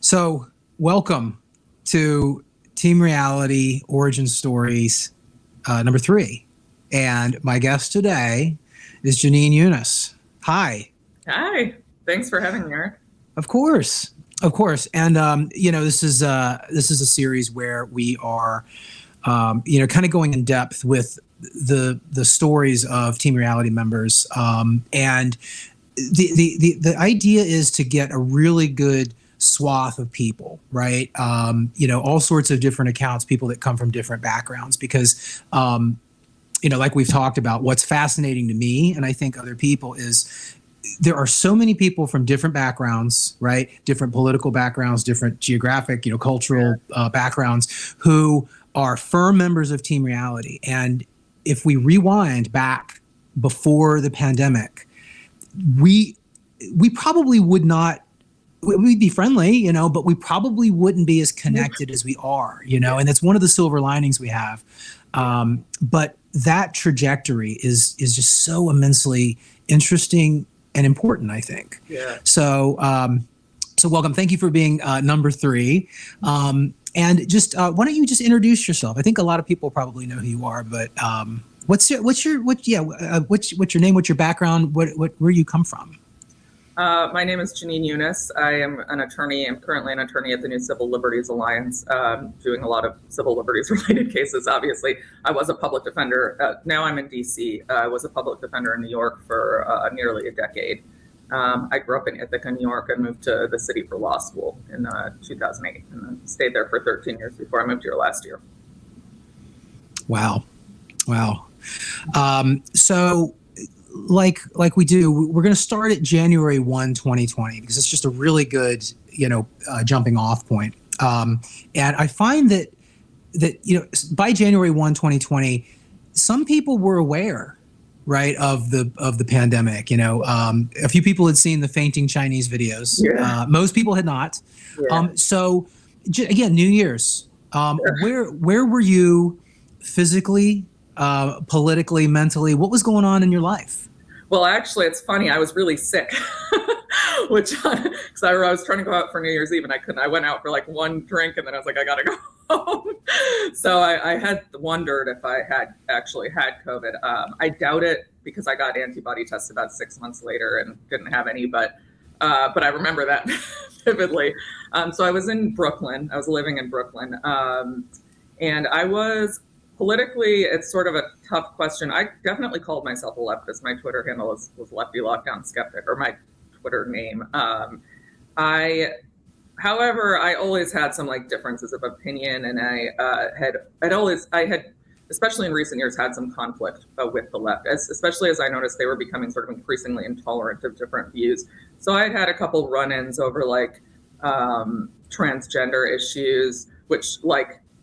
So, welcome to Team Reality Origin Stories number 3. And my guest today is Jenin Younes. Hi. Hi. Thanks for having me, Eric. Of course. And, this is a series where we are, kind of going in depth with the stories of Team Reality members. And the idea is to get a really good swath of people, right? All sorts of different accounts, people that come from different backgrounds, because, like we've talked about, what's fascinating to me, and I think other people, is there are so many people from different backgrounds, right? Different political backgrounds, different geographic, cultural backgrounds, who are firm members of Team Reality. And if we rewind back before the pandemic, we probably would not, we'd be friendly, but we probably wouldn't be as connected as we are, and that's one of the silver linings we have. But that trajectory is just so immensely interesting and important, I think. Yeah. So welcome. Thank you for being number 3. And just why don't you just introduce yourself? I think a lot of people probably know who you are, but what's your name? What's your background? Where you come from? My name is Jenin Younes. I am an attorney. I'm currently an attorney at the New Civil Liberties Alliance, doing a lot of civil liberties related cases, obviously. I was a public defender. Now I'm in DC. I was a public defender in New York for nearly a decade. I grew up in Ithaca, New York, and moved to the city for law school in 2008, and then stayed there for 13 years before I moved here last year. Wow. So like we do, we're going to start at January 1, 2020, because it's just a really good, jumping off point. And I find that by January 1, 2020, some people were aware, right, of the pandemic. A few people had seen the fainting Chinese videos. Yeah. Most people had not. Yeah. So again, New Year's, where were you physically, politically, mentally? What was going on in your life? Well, actually, it's funny. I was really sick, because I was trying to go out for New Year's Eve and I couldn't. I went out for like one drink and then I was like, I got to go home. So I had wondered if I had actually had COVID. I doubt it, because I got antibody tests about 6 months later and didn't have any, but I remember that vividly. So I was in Brooklyn. I was living in Brooklyn. And I was politically, it's sort of a tough question. I definitely called myself a leftist. My Twitter handle was Lefty Lockdown Skeptic, or my Twitter name. However, I always had some differences of opinion, and I had, especially in recent years, had some conflict with the left, especially as I noticed they were becoming sort of increasingly intolerant of different views. So I had a couple run-ins over transgender issues, which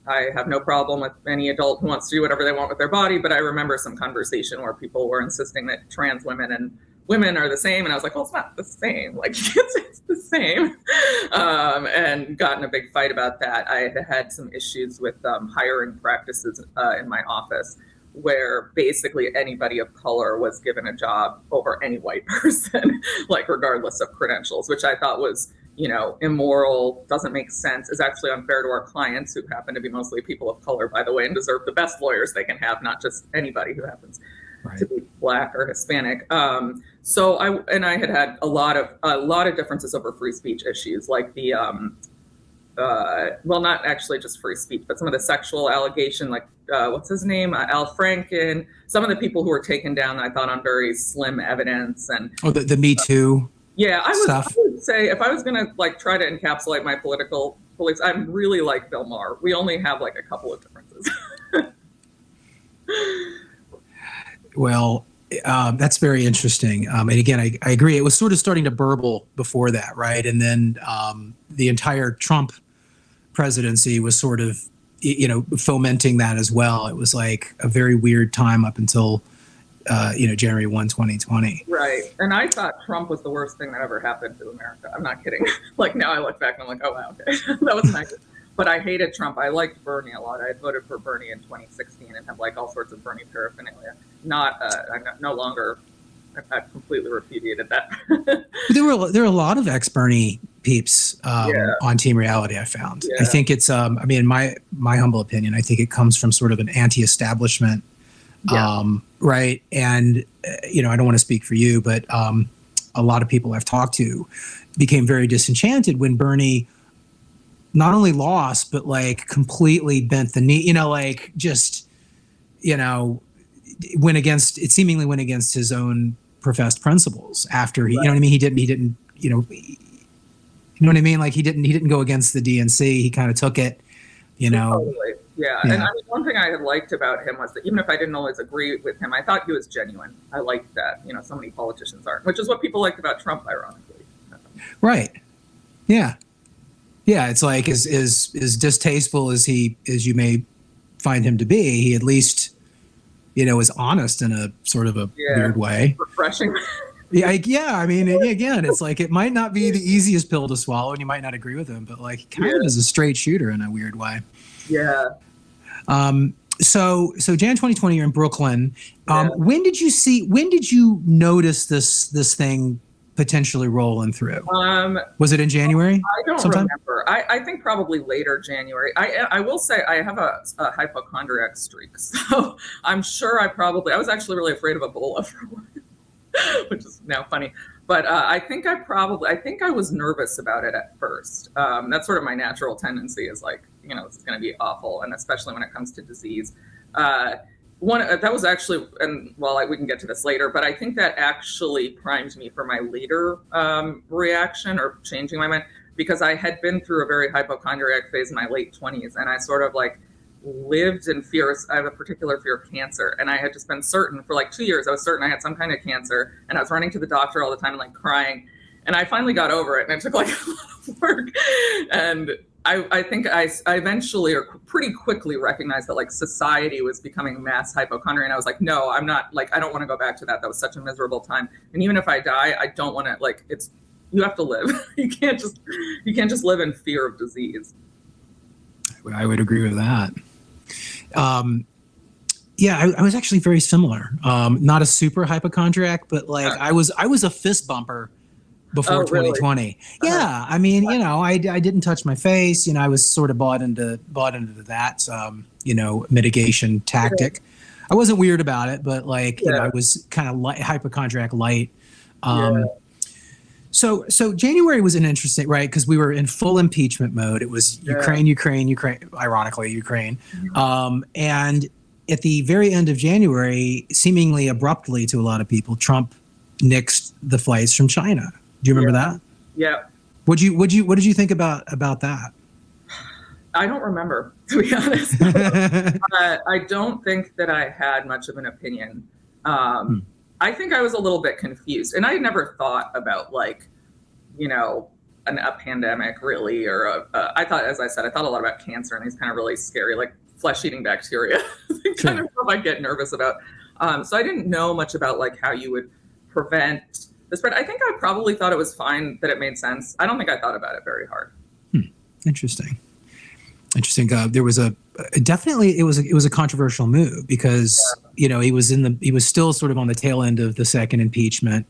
I have no problem with any adult who wants to do whatever they want with their body, but I remember some conversation where people were insisting that trans women and women are the same, and I was like, well, it's not the same. It's the same, and got in a big fight about that. I had some issues with hiring practices in my office, where basically anybody of color was given a job over any white person, regardless of credentials, which I thought was immoral, doesn't make sense, is actually unfair to our clients, who happen to be mostly people of color, by the way, and deserve the best lawyers they can have, not just anybody who happens to be Black or Hispanic. So I had a lot of differences over free speech issues, like the not actually just free speech, but some of the sexual allegation, what's his name, Al Franken, some of the people who were taken down, I thought, on very slim evidence, and the Me Too. Yeah, I would say, if I was going to try to encapsulate my political beliefs, I'm really like Bill Maher. We only have a couple of differences. Well, that's very interesting. And again, I agree. It was sort of starting to burble before that, right? And then the entire Trump presidency was sort of, fomenting that as well. It was a very weird time up until January 1, 2020. Right. And I thought Trump was the worst thing that ever happened to America. I'm not kidding. Now I look back and I'm like, oh, wow, okay. That was nice. But I hated Trump. I liked Bernie a lot. I had voted for Bernie in 2016 and have all sorts of Bernie paraphernalia. I'm no longer, I've completely repudiated that. There were a lot of ex-Bernie peeps on Team Reality. I found. Yeah. I think it's. I mean, in my humble opinion, I think it comes from sort of an anti-establishment, right? And I don't want to speak for you, but a lot of people I've talked to became very disenchanted when Bernie not only lost, but like completely bent the knee. Like just went against. It seemingly went against his own professed principles after he. Right. You know what I mean? He didn't. You know what I mean? Like he didn't go against the DNC. He kind of took it, Totally. Yeah. And I mean, one thing I had liked about him was that even if I didn't always agree with him, I thought he was genuine. I liked that, so many politicians aren't, which is what people liked about Trump, ironically. Right. Yeah. Yeah. It's like as distasteful as you may find him to be, he at least, is honest in a sort of a weird way. Refreshing. Yeah. I mean, again, it's like it might not be the easiest pill to swallow, and you might not agree with him, but like he kind of is a straight shooter in a weird way. Yeah. So Jan 2020, you're in Brooklyn. When did you notice this thing potentially rolling through? Was it in January? I don't remember. I think probably later January. I will say I have a hypochondriac streak, so I'm sure I was actually really afraid of Ebola for a while. Which is now funny, but I think I was nervous about it at first. That's sort of my natural tendency is like, this is going to be awful, and especially when it comes to disease. That was actually, and we can get to this later, but I think that actually primed me for my later reaction or changing my mind, because I had been through a very hypochondriac phase in my late 20s, and I sort of like lived in fear. I have a particular fear of cancer, and I had just been certain for like 2 years. I was certain I had some kind of cancer, and I was running to the doctor all the time and like crying. And I finally got over it, and it took like a lot of work. And I think I eventually or pretty quickly recognized that like society was becoming mass hypochondria. And I was like, no, I'm not, like, I don't want to go back to that. That was such a miserable time. And even if I die, I don't want to, like, you have to live. You can't just live in fear of disease. I would agree with that. I was actually very similar. Not a super hypochondriac, but like I was a fist bumper before 2020. Really? Yeah. I mean, I didn't touch my face. I was sort of bought into that, mitigation tactic. I wasn't weird about it, but like, I was kind of hypochondriac light. So January was an interesting, right? Because we were in full impeachment mode. It was Ukraine, ironically, Ukraine. And at the very end of January, seemingly abruptly to a lot of people, Trump nixed the flights from China. Do you remember that? Yeah. What did you think about that? I don't remember, to be honest. I don't think that I had much of an opinion. I think I was a little bit confused, and I never thought about like, a pandemic really, or I thought, as I said, I thought a lot about cancer and these kind of really scary, like flesh-eating bacteria, kind of stuff I get nervous about. So I didn't know much about like how you would prevent the spread. I think I probably thought it was fine, that it made sense. I don't think I thought about it very hard. Interesting. There was it was a controversial move because he was still sort of on the tail end of the second impeachment,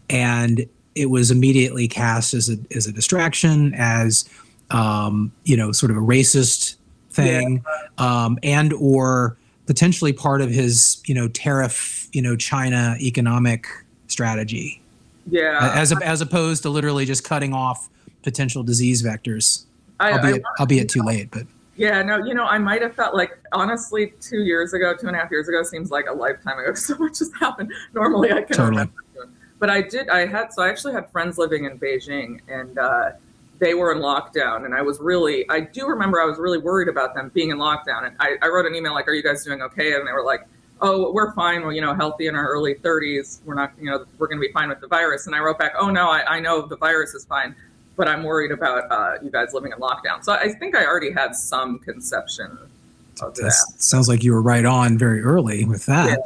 and it was immediately cast as a distraction, as sort of a racist thing, and or potentially part of his tariff China economic strategy. Yeah. As opposed to literally just cutting off potential disease vectors. Albeit too late, but. Yeah, no, I might have felt like, honestly, 2.5 years ago seems like a lifetime ago. So much has happened. Normally I can remember. But I actually had friends living in Beijing, and they were in lockdown. And I do remember I was really worried about them being in lockdown. And I wrote an email like, are you guys doing okay? And they were like, oh, we're fine. We're, healthy in our early 30s. We're not, we're going to be fine with the virus. And I wrote back, oh, no, I know the virus is fine, but I'm worried about you guys living in lockdown. So I think I already had some conception of that. Sounds like you were right on very early with that.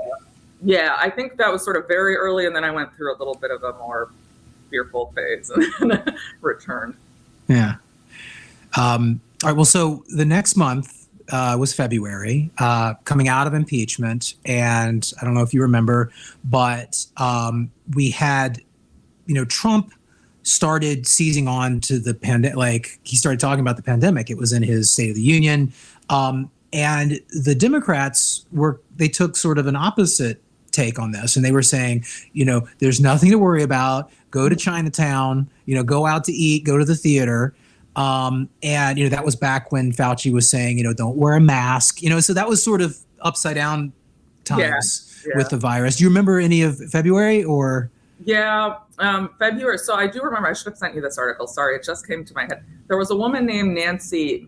Yeah, I think that was sort of very early, and then I went through a little bit of a more fearful phase and returned. Yeah. All right, well, so the next month was February, coming out of impeachment, and I don't know if you remember, but we had, Trump started seizing on to the pandemic. Like he started talking about the pandemic. It was in his State of the Union. And the Democrats they took sort of an opposite take on this. And they were saying, there's nothing to worry about. Go to Chinatown, go out to eat, go to the theater. And, that was back when Fauci was saying, don't wear a mask, so that was sort of upside down times with the virus. Do you remember any of February or? Yeah, February. So I do remember, I should have sent you this article. Sorry, it just came to my head. There was a woman named Nancy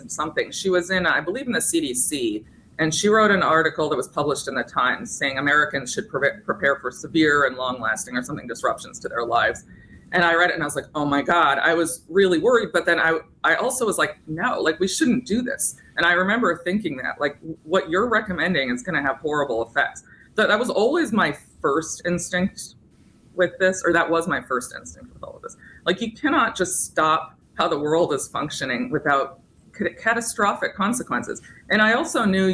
something. She was in, I believe, in the CDC, and she wrote an article that was published in the Times saying Americans should prepare for severe and long-lasting or something disruptions to their lives. And I read it and I was like, oh my God, I was really worried. But then I also was like, no, like we shouldn't do this. And I remember thinking that like what you're recommending is going to have horrible effects. That was always my first instinct with this, or that was my first instinct with all of this. Like you cannot just stop how the world is functioning without catastrophic consequences. And I also knew,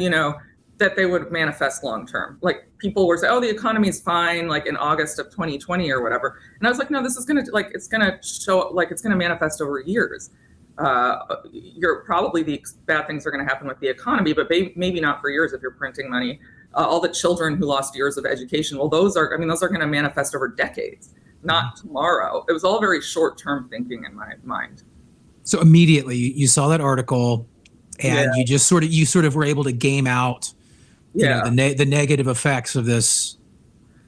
that they would manifest long term. Like people were saying, oh, the economy is fine, like in August of 2020 or whatever. And I was like, no, this is going to it's going to show, like it's going to manifest over years. You're probably the bad things are going to happen with the economy, but maybe not for years if you're printing money. All the children who lost years of education, well, those are going to manifest over decades, not tomorrow. It was all very short-term thinking in my mind. So immediately you saw that article and you just sort of were able to game out the negative effects of this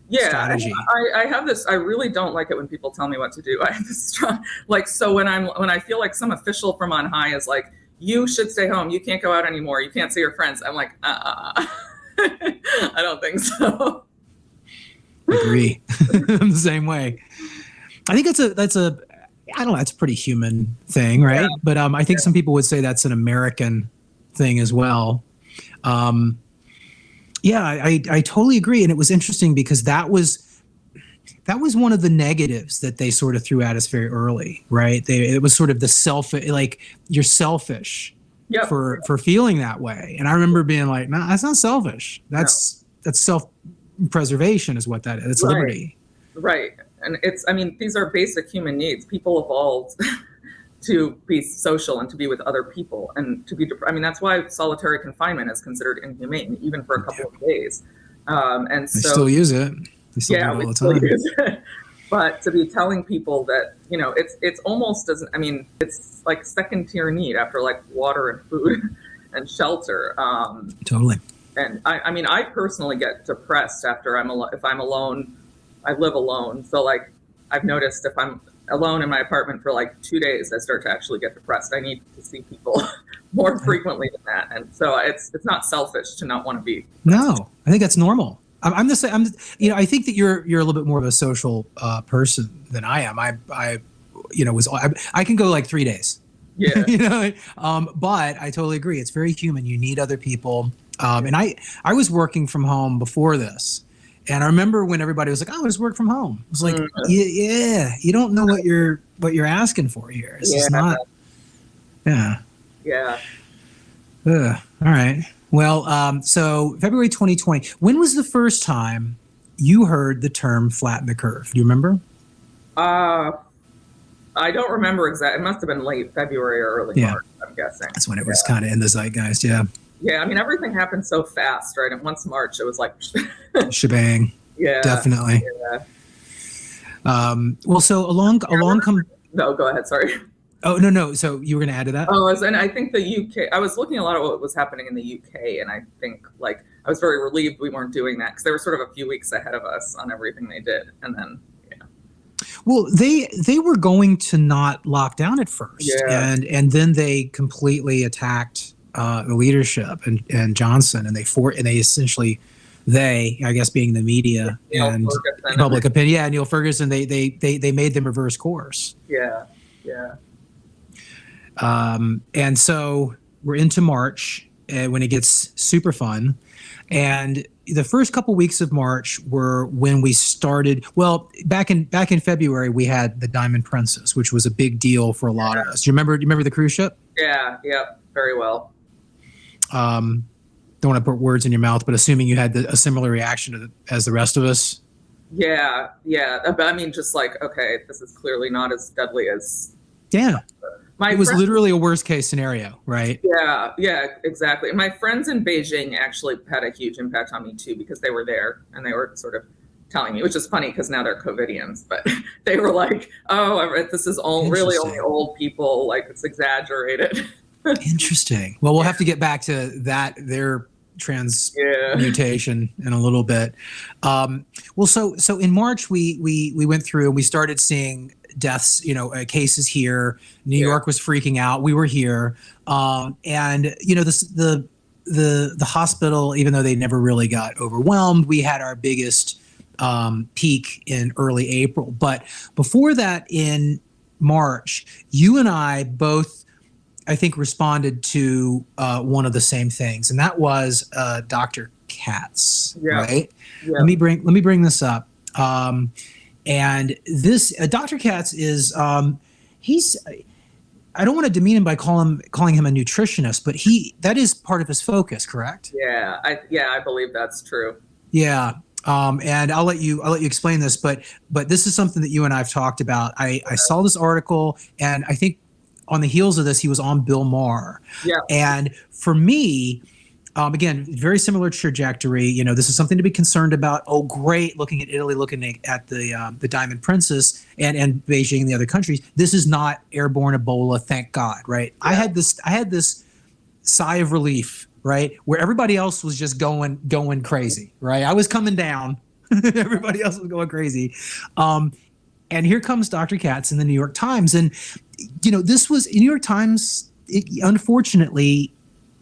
strategy. I have this, I really don't like it when people tell me what to do. I have this strong, so when I feel like some official from on high is like, you should stay home, you can't go out anymore, you can't see your friends, I'm like, I don't think so. Agree. I'm the same way. I think that's a I don't know, that's a pretty human thing, right? Yeah. But I think some people would say that's an American thing as well. I totally agree. And it was interesting because that was one of the negatives that they sort of threw at us very early, right? It was sort of like you're selfish for feeling that way. And I remember being like, no, that's not selfish. That's self-preservation is what that is. It's liberty. Right. And these are basic human needs. People evolved to be social and to be with other people and to be, that's why solitary confinement is considered inhumane, even for a couple of days. And so they still use it. They still do it all the time. Use it. But to be telling people that, it's almost it's like second tier need after like water and food and shelter. Totally. And I personally get depressed after if I'm alone. I live alone. So like I've noticed if I'm alone in my apartment for like 2 days, I start to actually get depressed. I need to see people more frequently than that. And so it's not selfish to not want to be. No, I think that's normal. I'm the same. I think that you're a little bit more of a social person than I am. I can go like 3 days. Yeah. But I totally agree. It's very human. You need other people. And I was working from home before this. And I remember when everybody was like, "Oh, just work from home." I was like, "Yeah, you don't know what you're asking for here. It's just not." Yeah. Yeah. All right. Well, so February 2020. When was the first time you heard the term "flatten the curve"? Do you remember? I don't remember exactly. It must have been late February or early March. I'm guessing. That's when it was kind of in the zeitgeist. Yeah. Yeah, everything happened so fast, right? And once March, it was like shebang. Yeah, definitely. Yeah. Well, so along come. No, go ahead. Sorry. Oh no. So you were going to add to that? Oh, and I think the UK. I was looking a lot at what was happening in the UK, and I think I was very relieved we weren't doing that because they were sort of a few weeks ahead of us on everything they did, and then. Well, they were going to not lock down at first, and then they completely attacked the leadership and Johnson, and they essentially, I guess being the media and public opinion, Neil Ferguson, they made them reverse course. Yeah. And so we're into March when it gets super fun, and the first couple weeks of March were when we started. Well, back in February, we had the Diamond Princess, which was a big deal for a lot of us. Do you remember the cruise ship? Yeah, very well. Don't want to put words in your mouth, but assuming you had a similar reaction as the rest of us. Yeah, yeah. But I mean, just like, okay, this is clearly not as deadly as Yeah. my It was friend. literally a worst case scenario, right? Yeah, yeah, exactly. My friends in Beijing actually had a huge impact on me too because they were there and they were sort of telling me, which is funny because now they're COVIDians, but they were like, "Oh, this is all really only Interesting. old people. Like it's exaggerated." Interesting. Well, we'll Yeah, have to get back to that, their yeah, transmutation in a little bit. Well, so in March we went through and we started seeing deaths, cases here. New yeah, York was freaking out. We were here, and the hospital, even though they never really got overwhelmed, we had our biggest peak in early April. But before that, in March, you and I both, I think, responded to one of the same things, and that was Dr. Katz, yeah, right? yeah. Let me bring this up. And this Dr. Katz is he's, I don't want to demean him by calling him a nutritionist, but that is part of his focus, correct? I believe that's true. Yeah. And I'll let you explain this, but this is something that you and I've talked about. I saw this article, and I think on the heels of this, he was on Bill Maher. Yeah, And for me, again, very similar trajectory. This is something to be concerned about. Oh, great! Looking at Italy, looking at the Diamond Princess and Beijing and the other countries. This is not airborne Ebola, thank God, right? yeah, I had this sigh of relief, right, where everybody else was just going crazy, right? I was coming down, everybody else was going crazy. And here comes Dr. Katz in the New York Times, and this was New York Times. Unfortunately,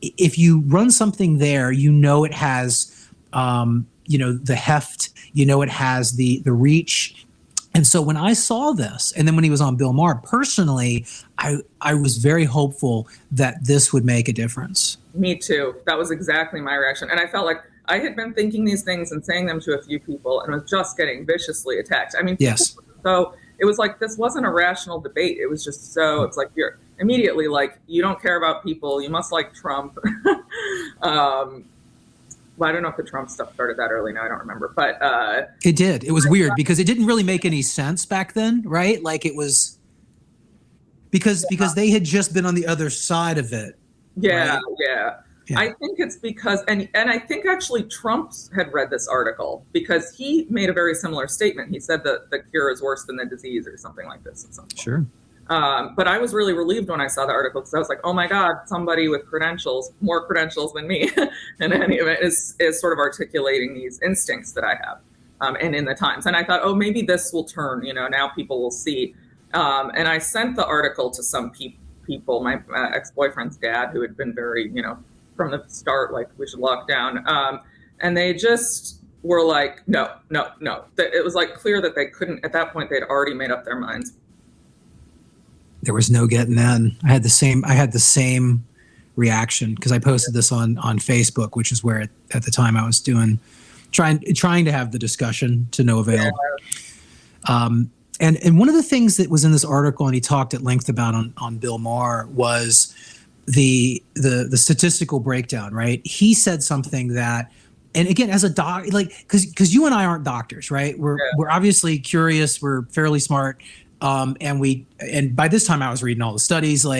if you run something there, it has, the heft, it has the reach. And so when I saw this, and then when he was on Bill Maher, personally, I was very hopeful that this would make a difference. me too. That was exactly my reaction, and I felt like I had been thinking these things and saying them to a few people, and was just getting viciously attacked. I mean, Yes. so it was like this wasn't a rational debate. It was just so it's like you're immediately like you don't care about people. You must like Trump. Well, I don't know if the Trump stuff started that early. Now I don't remember, but It did. It was weird because it didn't really make any sense back then, right? Like it was because they had just been on the other side of it. yeah, Right? yeah. Yeah. I think it's because and I think actually Trump had read this article because he made a very similar statement. He said that the cure is worse than the disease or something like this at some point. Sure. But I was really relieved when I saw the article because I was like, oh my God, somebody with credentials, more credentials than me in any of it is sort of articulating these instincts that I have. And in the Times. And I thought, oh, maybe this will turn, now people will see. And I sent the article to some people, my ex-boyfriend's dad, who had been very, from the start, like we should lock down. And they just were like, no. It was like clear that they couldn't, at that point, they'd already made up their minds. There was no getting in. I had the same reaction because I posted this on Facebook, which is where at the time I was trying to have the discussion to no avail. Yeah. And one of the things that was in this article, and he talked at length about on Bill Maher, was the statistical breakdown. Right? He said something that, and again, as a doc, like because you and I aren't doctors, right? We're obviously curious. We're fairly smart. And by this time I was reading all the studies, and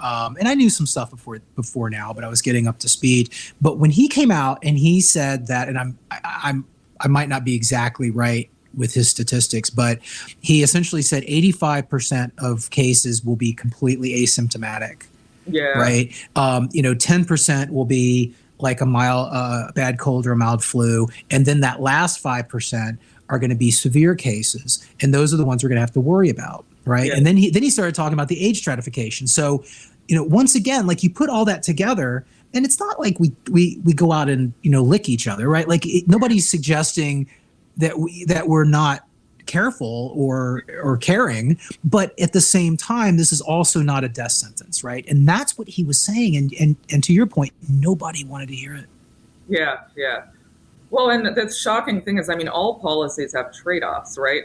I knew some stuff before now, but I was getting up to speed. But when he came out and he said that, and I might not be exactly right with his statistics, but he essentially said 85% of cases will be completely asymptomatic. Yeah. Right. 10% will be like a mild, bad cold or a mild flu. And then that last 5% are going to be severe cases. And those are the ones we're going to have to worry about. Right. Yeah. And then he started talking about the age stratification. So, once again, like you put all that together, and it's not like we go out and, lick each other. Right. Like nobody's suggesting that we're not careful or caring, but at the same time, this is also not a death sentence. Right. And that's what he was saying. And to your point, nobody wanted to hear it. Yeah. Yeah. Well, and the shocking thing is, all policies have trade-offs, right?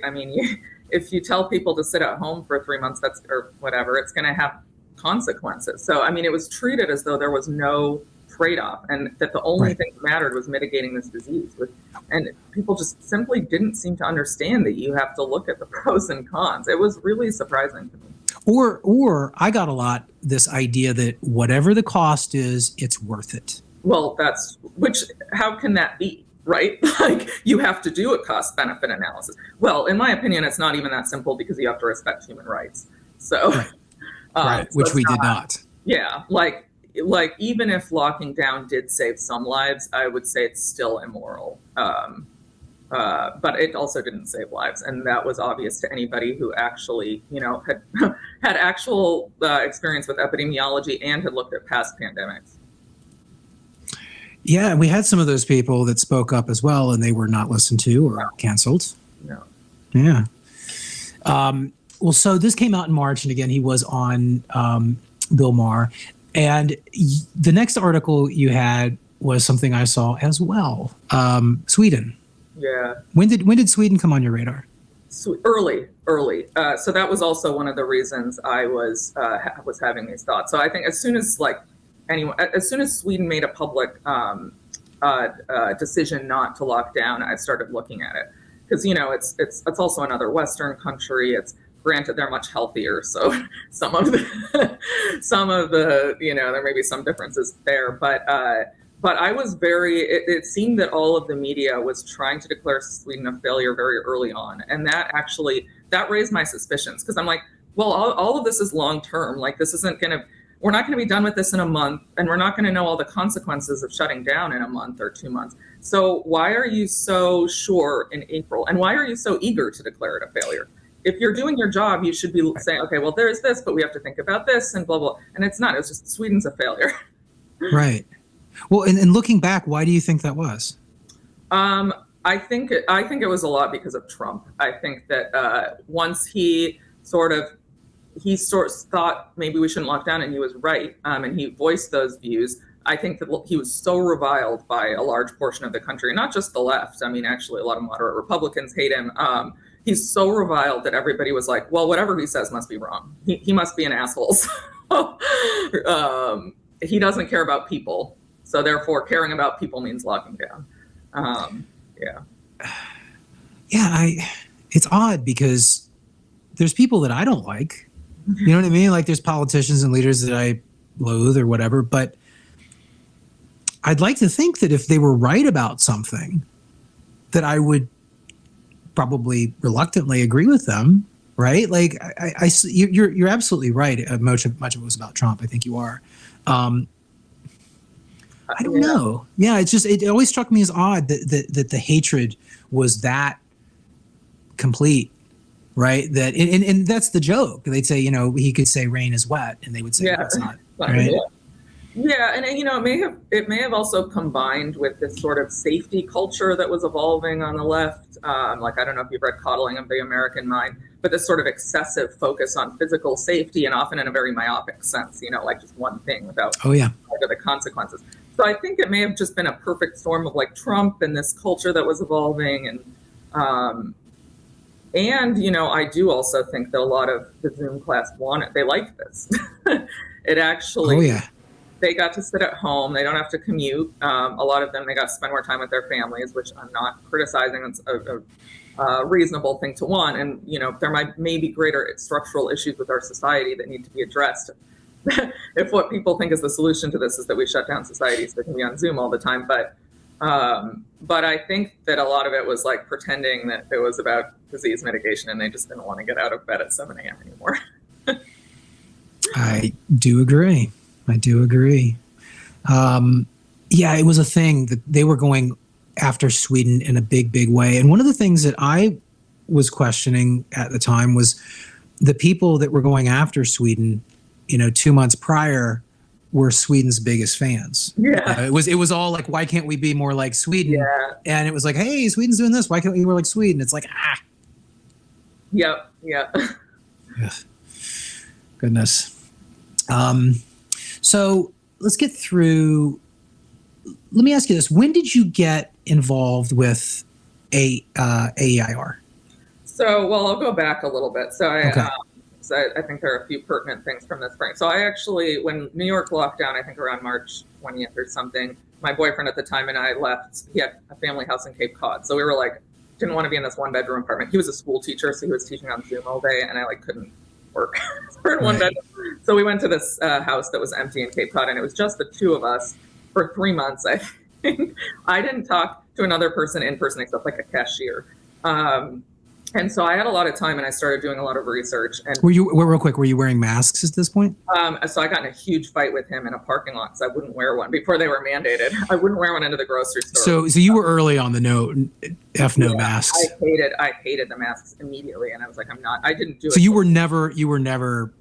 If you tell people to sit at home for 3 months, or whatever, it's going to have consequences. So, it was treated as though there was no trade-off, and that the only thing that mattered was mitigating this disease. And people just simply didn't seem to understand that you have to look at the pros and cons. It was really surprising to me. Or I got a lot this idea that whatever the cost is, it's worth it. Well, how can that be, right? Like, you have to do a cost benefit analysis. Well, in my opinion, it's not even that simple, because you have to respect human rights. So, right. Which we did not. Yeah. Like even if locking down did save some lives, I would say it's still immoral. But it also didn't save lives, and that was obvious to anybody who actually, had had actual experience with epidemiology and had looked at past pandemics. Yeah, we had some of those people that spoke up as well, and they were not listened to or canceled. No. Yeah. Well, so this came out in March, and again, he was on Bill Maher, and the next article you had was something I saw as well. Sweden. Yeah. When did Sweden come on your radar? Early. So that was also one of the reasons I was having these thoughts. So I think as soon as Sweden made a public decision not to lock down, I started looking at it, because it's also another Western country. It's granted they're much healthier, so some of the there may be some differences there, but I was it seemed that all of the media was trying to declare Sweden a failure very early on. And that raised my suspicions, because I'm like, well, all of this is long term. Like, we're not going to be done with this in a month, and we're not going to know all the consequences of shutting down in a month or 2 months. So why are you so sure in April? And why are you so eager to declare it a failure? If you're doing your job, you should be saying, okay, well, there's this, but we have to think about this and blah, blah. And it's not. It's just Sweden's a failure. Right. Well, and looking back, why do you think that was? I think it was a lot because of Trump. I think that once he sort of thought maybe we shouldn't lock down, and he was right, and he voiced those views. I think that he was so reviled by a large portion of the country, not just the left. I mean, actually, a lot of moderate Republicans hate him. He's so reviled that everybody was like, well, whatever he says must be wrong. He must be an asshole. He doesn't care about people. So therefore, caring about people means locking down. It's odd, because there's people that I don't like. You know what I mean? Like, there's politicians and leaders that I loathe or whatever. But I'd like to think that if they were right about something, that I would probably reluctantly agree with them. Right? Like, you're absolutely right. Much of it was about Trump. I think you are. I don't know. Yeah, it always struck me as odd that the hatred was that complete, right? That and that's the joke. They'd say, he could say rain is wet, and they would say that's not, right? Yeah, and it may have also combined with this sort of safety culture that was evolving on the left. Like, I don't know if you've read Coddling of the American Mind, but this sort of excessive focus on physical safety, and often in a very myopic sense, like just one thing without the consequences. So I think it may have just been a perfect storm of like Trump and this culture that was evolving. And I do also think that a lot of the Zoom class they liked this. It actually, they got to sit at home. They don't have to commute. A lot of them, they got to spend more time with their families, which I'm not criticizing. It's a reasonable thing to want. And, there may be greater structural issues with our society that need to be addressed. If what people think is the solution to this is that we shut down society so they can be on Zoom all the time. But I think that a lot of it was like pretending that it was about disease mitigation, and they just didn't want to get out of bed at 7 a.m. anymore. I do agree. It was a thing that they were going after Sweden in a big, big way. And one of the things that I was questioning at the time was the people that were going after Sweden, 2 months prior, were Sweden's biggest fans. Yeah. It was all like, why can't we be more like Sweden? Yeah. And it was like, hey, Sweden's doing this. Why can't we be more like Sweden? It's like, Yep. Ugh. Goodness. So let's get through. Let me ask you this. When did you get involved with AEIR? So, I'll go back a little bit. So because I think there are a few pertinent things from this spring. So I actually, when New York locked down, I think around March 20th or something, my boyfriend at the time and I left. He had a family house in Cape Cod. So we were like, didn't want to be in this 1-bedroom apartment. He was a school teacher, so he was teaching on Zoom all day, and I like couldn't work for one bedroom. So we went to this house that was empty in Cape Cod, and it was just the two of us for 3 months. I think I didn't talk to another person in person except like a cashier. And so I had a lot of time, and I started doing a lot of research. And real quick, were you wearing masks at this point? So I got in a huge fight with him in a parking lot because I wouldn't wear one before they were mandated. I wouldn't wear one into the grocery store. So you were early on the no masks. I hated the masks immediately, and I was like, I didn't do it. So you were never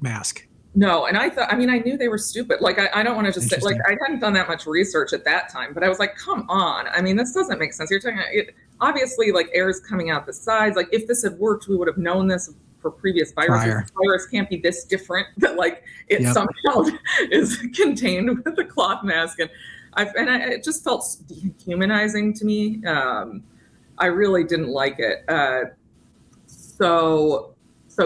mask. No, and I thought, I knew they were stupid. Like, I don't want to just say, like, I hadn't done that much research at that time, but I was like, come on. This doesn't make sense. You're talking about it. Obviously, like, air is coming out the sides. Like, if this had worked, we would have known this for previous viruses. The virus can't be this different that, like, it somehow is contained with a cloth mask. And it just felt dehumanizing to me. I really didn't like it. So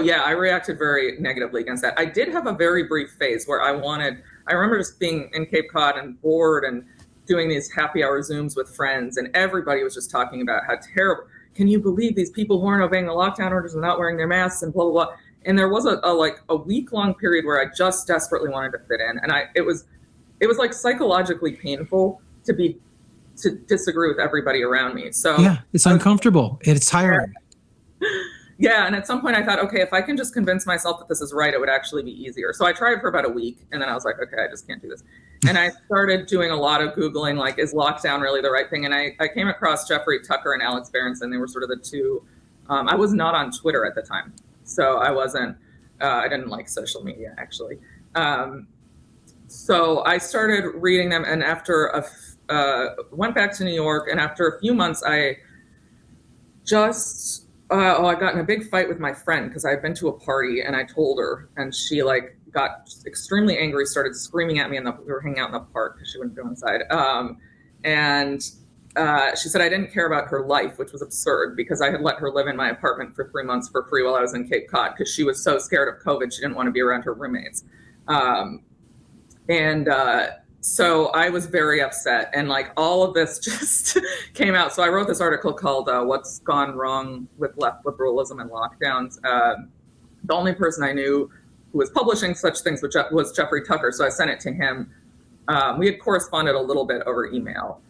yeah, I reacted very negatively against that. I did have a very brief phase where I remember just being in Cape Cod and bored and doing these happy hour Zooms with friends, and everybody was just talking about how terrible, can you believe these people who aren't obeying the lockdown orders and not wearing their masks and blah, blah, blah. And there was a week-long period where I just desperately wanted to fit in. And it was like psychologically painful to disagree with everybody around me. So yeah, it's uncomfortable. It's tiring. Yeah, and at some point I thought, okay, if I can just convince myself that this is right, it would actually be easier. So I tried for about a week, and then I was like, okay, I just can't do this. And I started doing a lot of Googling, like, is lockdown really the right thing? And I came across Jeffrey Tucker and Alex Berenson. They were sort of the two. I was not on Twitter at the time, so I wasn't. I didn't like social media, actually. So I started reading them, and after went back to New York, and after a few months, I got in a big fight with my friend because I had been to a party and I told her, and she got extremely angry, started screaming at me, and we were hanging out in the park because she wouldn't go inside. She said I didn't care about her life, which was absurd because I had let her live in my apartment for 3 months for free while I was in Cape Cod because she was so scared of COVID. She didn't want to be around her roommates. So I was very upset, and all of this just came out. So I wrote this article called What's Gone Wrong with Left Liberalism and Lockdowns. The only person I knew who was publishing such things was Jeffrey Tucker. So I sent it to him. We had corresponded a little bit over email,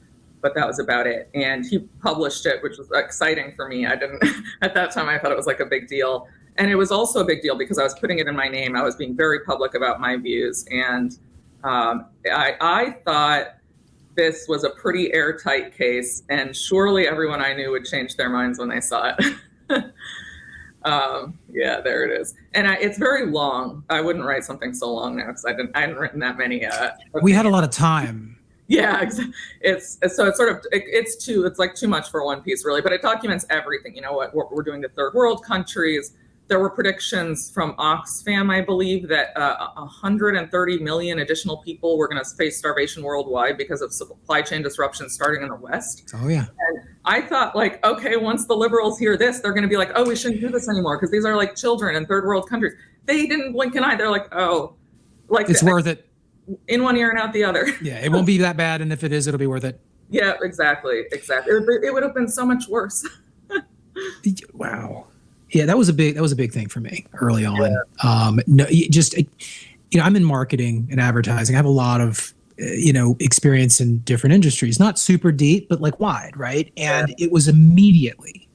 but that was about it. And he published it, which was exciting for me. I didn't, at that time, I thought it was like a big deal. And it was also a big deal because I was putting it in my name. I was being very public about my views. And I thought this was a pretty airtight case, and surely everyone I knew would change their minds when they saw it. Yeah, there it is. And it's very long. I wouldn't write something so long now because I hadn't written that many. We had a lot of time. Yeah, it's like too much for one piece, really. But it documents everything. You know what we're doing to third world countries. There were predictions from Oxfam, I believe, that 130 million additional people were going to face starvation worldwide because of supply chain disruptions starting in the West. Oh, yeah. And I thought, okay, once the liberals hear this, they're going to be like, oh, we shouldn't do this anymore because these are children in third world countries. They didn't blink an eye. They're like, oh. It's worth it. In one ear and out the other. Yeah, it won't be that bad, and if it is, it'll be worth it. Yeah, exactly. It would have been so much worse. Wow. Yeah, that was a big thing for me early on. Yeah. I'm in marketing and advertising. I have a lot of experience in different industries, not super deep, but wide, right? And it was immediately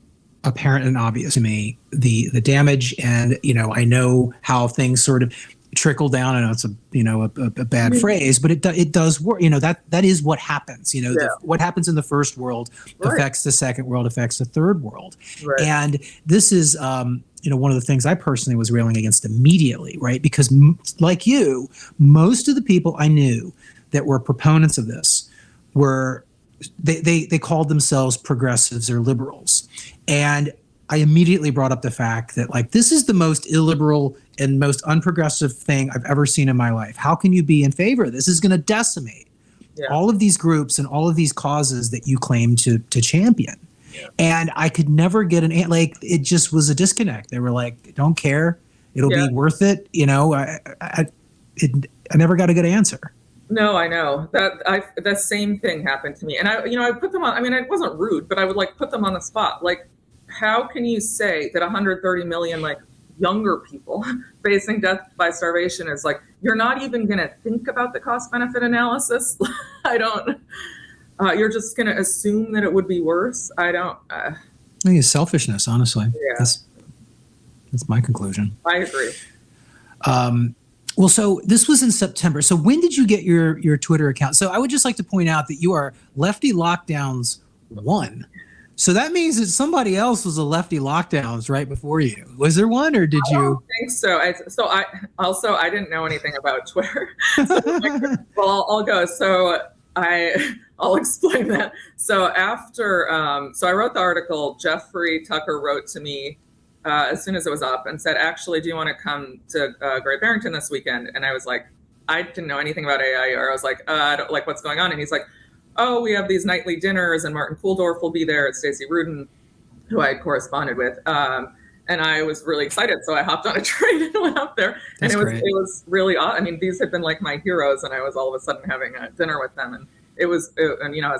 apparent and obvious to me the damage, and I know how things sort of trickle down. I know it's a bad phrase, but it does work. That is what happens. What happens in the first world affects the second world, affects the third world. Right. And this is one of the things I personally was railing against immediately, right? Because like you, most of the people I knew that were proponents of this were they called themselves progressives or liberals, and I immediately brought up the fact that this is the most illiberal and most unprogressive thing I've ever seen in my life. How can you be in favor of this? This is going to decimate all of these groups and all of these causes that you claim to champion. Yeah. And I could never get it just was a disconnect. They were like, don't care. It'll be worth it. You know, I never got a good answer. No, I know that same thing happened to me. And I put them on, I mean, it wasn't rude, but I would like put them on the spot. Like, how can you say that 130 million, like, younger people facing death by starvation is like, you're not even going to think about the cost benefit analysis? I don't, you're just going to assume that it would be worse. I don't, I think it's selfishness, honestly. Yeah. That's my conclusion. I agree. Well, so this was in September. So when did you get your Twitter account? So I would just like to point out that you are Lefty Lockdowns 1. So that means that somebody else was a Lefty Lockdowns right before you. Was there one, or did you? I don't think so. I didn't know anything about Twitter. So, well, I'll go. So I'll explain that. So after, so I wrote the article. Jeffrey Tucker wrote to me as soon as it was up and said, actually, do you want to come to Great Barrington this weekend? And I was like, I didn't know anything about AI, or I was like, I don't, like, what's going on? And he's like, oh, we have these nightly dinners and Martin Kulldorff will be there. It's Stacey Rudin, who I corresponded with. And I was really excited. So I hopped on a train and went up there. That's and great. It was really odd. I mean, these had been like my heroes, and I was all of a sudden having a dinner with them. And I was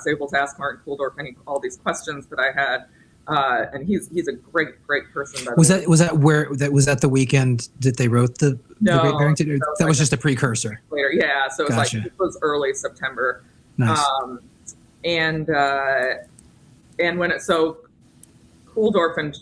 able to ask Martin Kulldorff all these questions that I had. And he's a great person. Was that the weekend that they wrote the Great Barrington? That was just a precursor. Later, yeah. So it was Gotcha. like, it was early September. Nice. And when Kulldorff and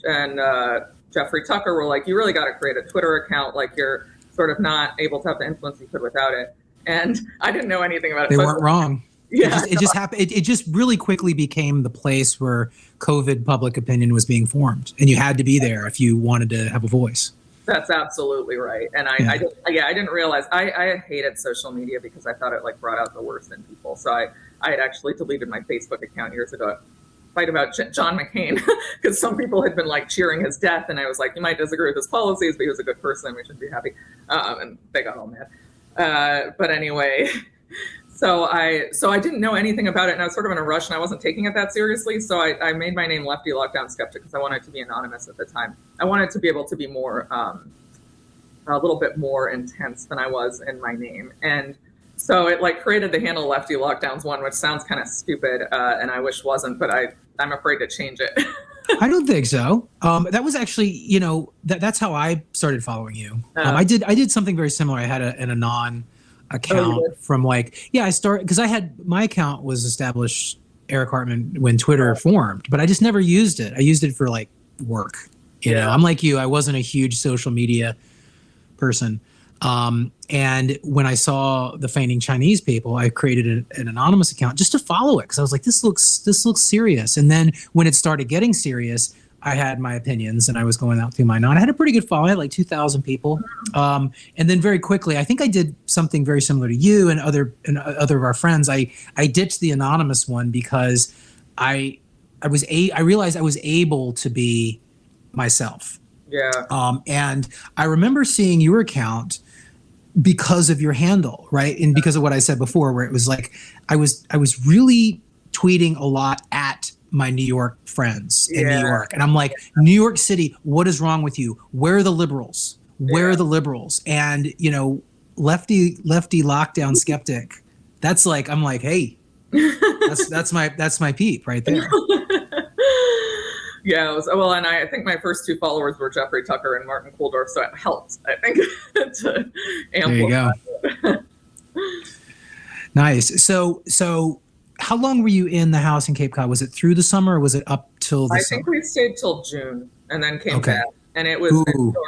Jeffrey Tucker were like, you really got to create a Twitter account. Like, you're sort of not able to have the influence you could without it. And I didn't know anything about it. They weren't wrong. Yeah, it just happened. It just really quickly became the place where COVID public opinion was being formed, and you had to be there if you wanted to have a voice. That's absolutely right. And I didn't realize I hated social media because I thought it like brought out the worst in people. So I had actually deleted my Facebook account years ago. Fight about John McCain, because some people had been like cheering his death, and I was like, you might disagree with his policies, but he was a good person. We should be happy. And they got all mad. But anyway. So I didn't know anything about it, and I was sort of in a rush, and I wasn't taking it that seriously. So I made my name Lefty Lockdown Skeptic because I wanted to be anonymous at the time. I wanted to be able to be more, a little bit more intense than I was in my name. And so it like created the handle Lefty Lockdowns 1, which sounds kind of stupid, and I wish wasn't, but I'm afraid to change it. I don't think so. That was actually, that's how I started following you. I did something very similar. I had an anon account from I started because my account was established, Eric Hartman, when Twitter formed, but I just never used it. I used it for like work. You know, I'm like you. I wasn't a huge social media person. And when I saw the feigning Chinese people, I created an anonymous account just to follow it because I was like, this looks serious. And then when it started getting serious, I had my opinions and I was going out through my anon. I had a pretty good following. I had like 2,000 people. And then very quickly, I think I did something very similar to you and other of our friends. I ditched the anonymous one because I realized I was able to be myself. Yeah. And I remember seeing your account because of your handle, right? And because of what I said before, where it was like I was really tweeting a lot at my New York friends in New York. And I'm like, New York City, what is wrong with you? Where are the liberals? Where are the liberals? And, lefty Lockdown Skeptic, that's like, I'm like, hey, that's my peep right there. Yeah, and I think my first 2 followers were Jeffrey Tucker and Martin Kulldorff, so it helped, I think, to amplify. There you go. Nice. So how long were you in the house in Cape Cod? Was it through the summer or was it up till the summer? I think we stayed till June and then came back. And it was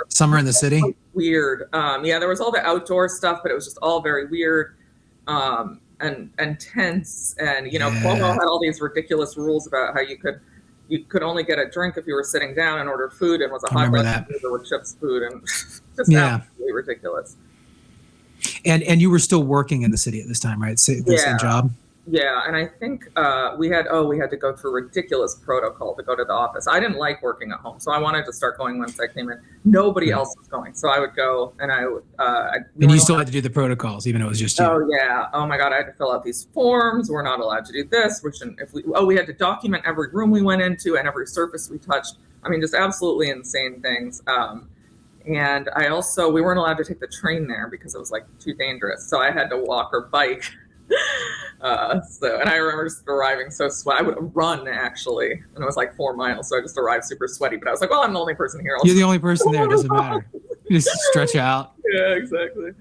summer in the city? Weird. There was all the outdoor stuff, but it was just all very weird and tense. And, Cuomo had all these ridiculous rules about how you could only get a drink if you were sitting down and ordered food, and was a hot dog with chips food, and just absolutely ridiculous. And you were still working in the city at this time, right? The same job? Yeah, and I think we had to go through ridiculous protocol to go to the office. I didn't like working at home, so I wanted to start going once I came in. Nobody else was going, so I would go, and I would. And you still had to do the protocols, even though it was just you. Oh yeah! Oh my God! I had to fill out these forms. We're not allowed to do this. We had to document every room we went into and every surface we touched. I mean, just absolutely insane things. And we weren't allowed to take the train there because it was like too dangerous. So I had to walk or bike. And I remember just arriving so sweaty. I would run actually, and it was like 4 miles. So I just arrived super sweaty, but I was like, well, I'm the only person here. You're the only person there. It doesn't matter. You just stretch out. Yeah, exactly.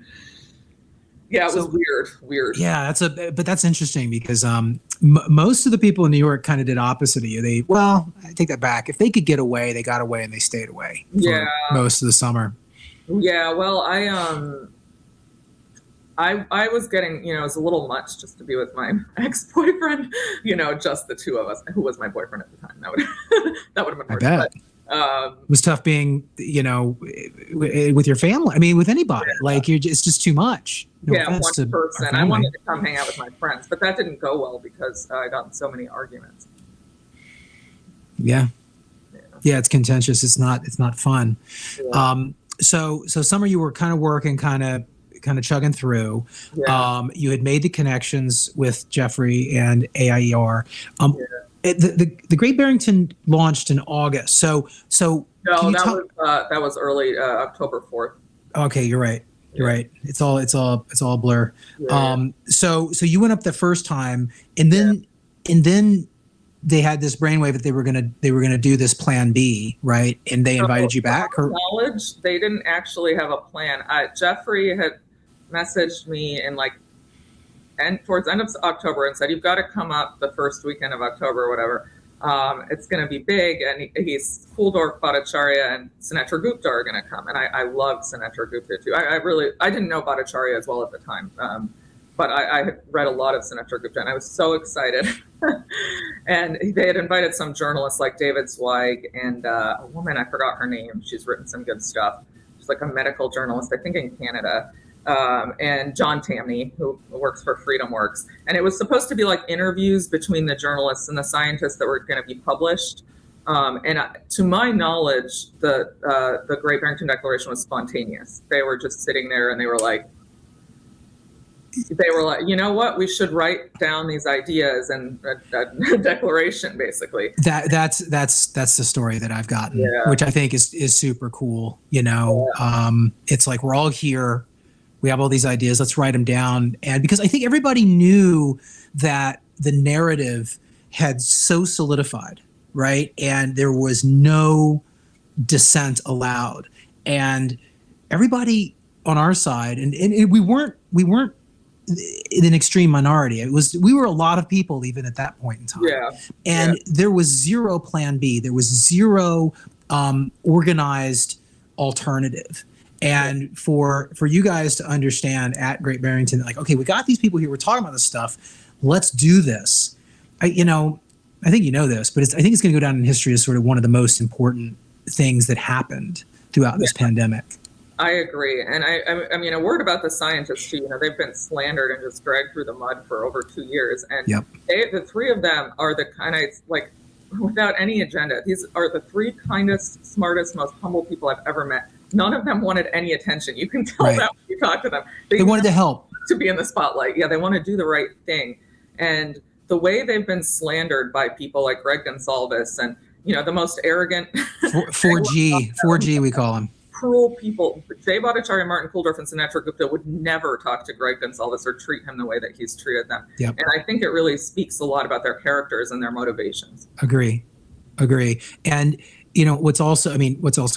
Yeah, it was weird. Yeah, but that's interesting because most of the people in New York kind of did opposite of you. I take that back. If they could get away, they got away and they stayed away for most of the summer. Yeah, well, I was getting, it was a little much just to be with my ex-boyfriend, just the two of us, who was my boyfriend at the time. That would have been worse. I bet. It was tough being, with your family. I mean, with anybody, it's just too much. No one person. I wanted to come hang out with my friends, but that didn't go well because I got in so many arguments. Yeah, it's contentious. It's not fun. Yeah. So summer you were kind of working, kind of chugging through. Yeah. You had made the connections with Jeffrey and AIER. The Great Barrington launched in August. So no, that was early October 4th. Okay, you're right. You're right. It's all a blur. Yeah. So you went up the first time, and then they had this brainwave that they were gonna do this plan B, right? And they invited you back. To my knowledge, they didn't actually have a plan. Jeffrey had messaged me towards the end of October and said, you've got to come up the first weekend of October or whatever. It's going to be big. And he's Kuldor, Bhattacharya, and Sunetra Gupta are going to come. And I love Sunetra Gupta too. I didn't know Bhattacharya as well at the time. But I had read a lot of Sunetra Gupta and I was so excited. And they had invited some journalists like David Zweig and a woman, I forgot her name. She's written some good stuff. She's like a medical journalist, I think in Canada. And John Tamney, who works for Freedom Works. And it was supposed to be like interviews between the journalists and the scientists that were going to be published. To my knowledge, the Great Barrington Declaration was spontaneous. They were just sitting there and they were like, you know what, we should write down these ideas and a declaration, basically. That's the story that I've gotten, which I think is super cool. It's like, we're all here. We have all these ideas. Let's write them down. And because I think everybody knew that the narrative had so solidified, right? And there was no dissent allowed. And everybody on our side, and we weren't in an extreme minority. We were a lot of people even at that point in time. Yeah. And there was zero plan B. There was zero organized alternative. And for you guys to understand at Great Barrington, like, okay, we got these people here. We're talking about this stuff. Let's do this. I think you know this, but I think it's going to go down in history as sort of one of the most important things that happened throughout this pandemic. I agree. And I mean, a word about the scientists too. They've been slandered and just dragged through the mud for over 2 years. And the three of them are the kind of, like, without any agenda, these are the three kindest, smartest, most humble people I've ever met. None of them wanted any attention. You can tell that when you talk to them. They wanted to help. To be in the spotlight. Yeah, they want to do the right thing. And the way they've been slandered by people like Greg Gonsalves and, the most arrogant. 4G we call him. Cruel people. Jay Bhattacharya, Martin Kulldorff, and Sunetra Gupta would never talk to Greg Gonsalves or treat him the way that he's treated them. Yep. And I think it really speaks a lot about their characters and their motivations. Agree. And, what's also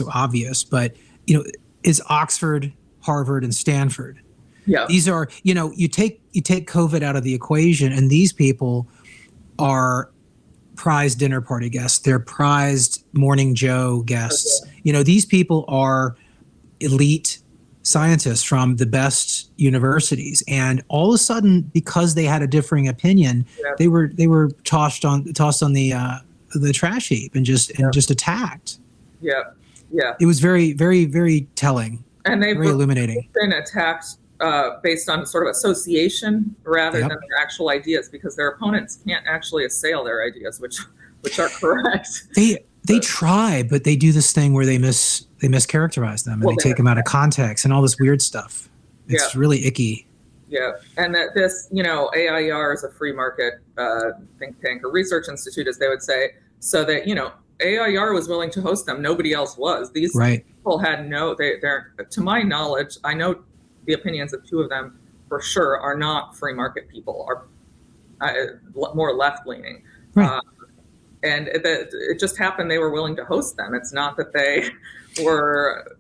obvious, but is Oxford, Harvard, and Stanford. Yeah. These are, you take COVID out of the equation, and these people are prized dinner party guests. They're prized Morning Joe guests. Okay. These people are elite scientists from the best universities, and all of a sudden, because they had a differing opinion, they were tossed on the trash heap and just attacked. Yeah. Yeah. It was very, very, very telling. And they've very illuminating. Been attacked based on sort of association rather than their actual ideas, because their opponents can't actually assail their ideas, which are correct. They try, but they do this thing where they mischaracterize them and they take them out of context and all this weird stuff. It's really icky. Yeah, and that this, AIER is a free market think tank or research institute, as they would say, so that, AIR was willing to host them. Nobody else was. These people had they're, to my knowledge, I know the opinions of two of them for sure are not free market people, are more left leaning. Right. And it just happened they were willing to host them. It's not that they were,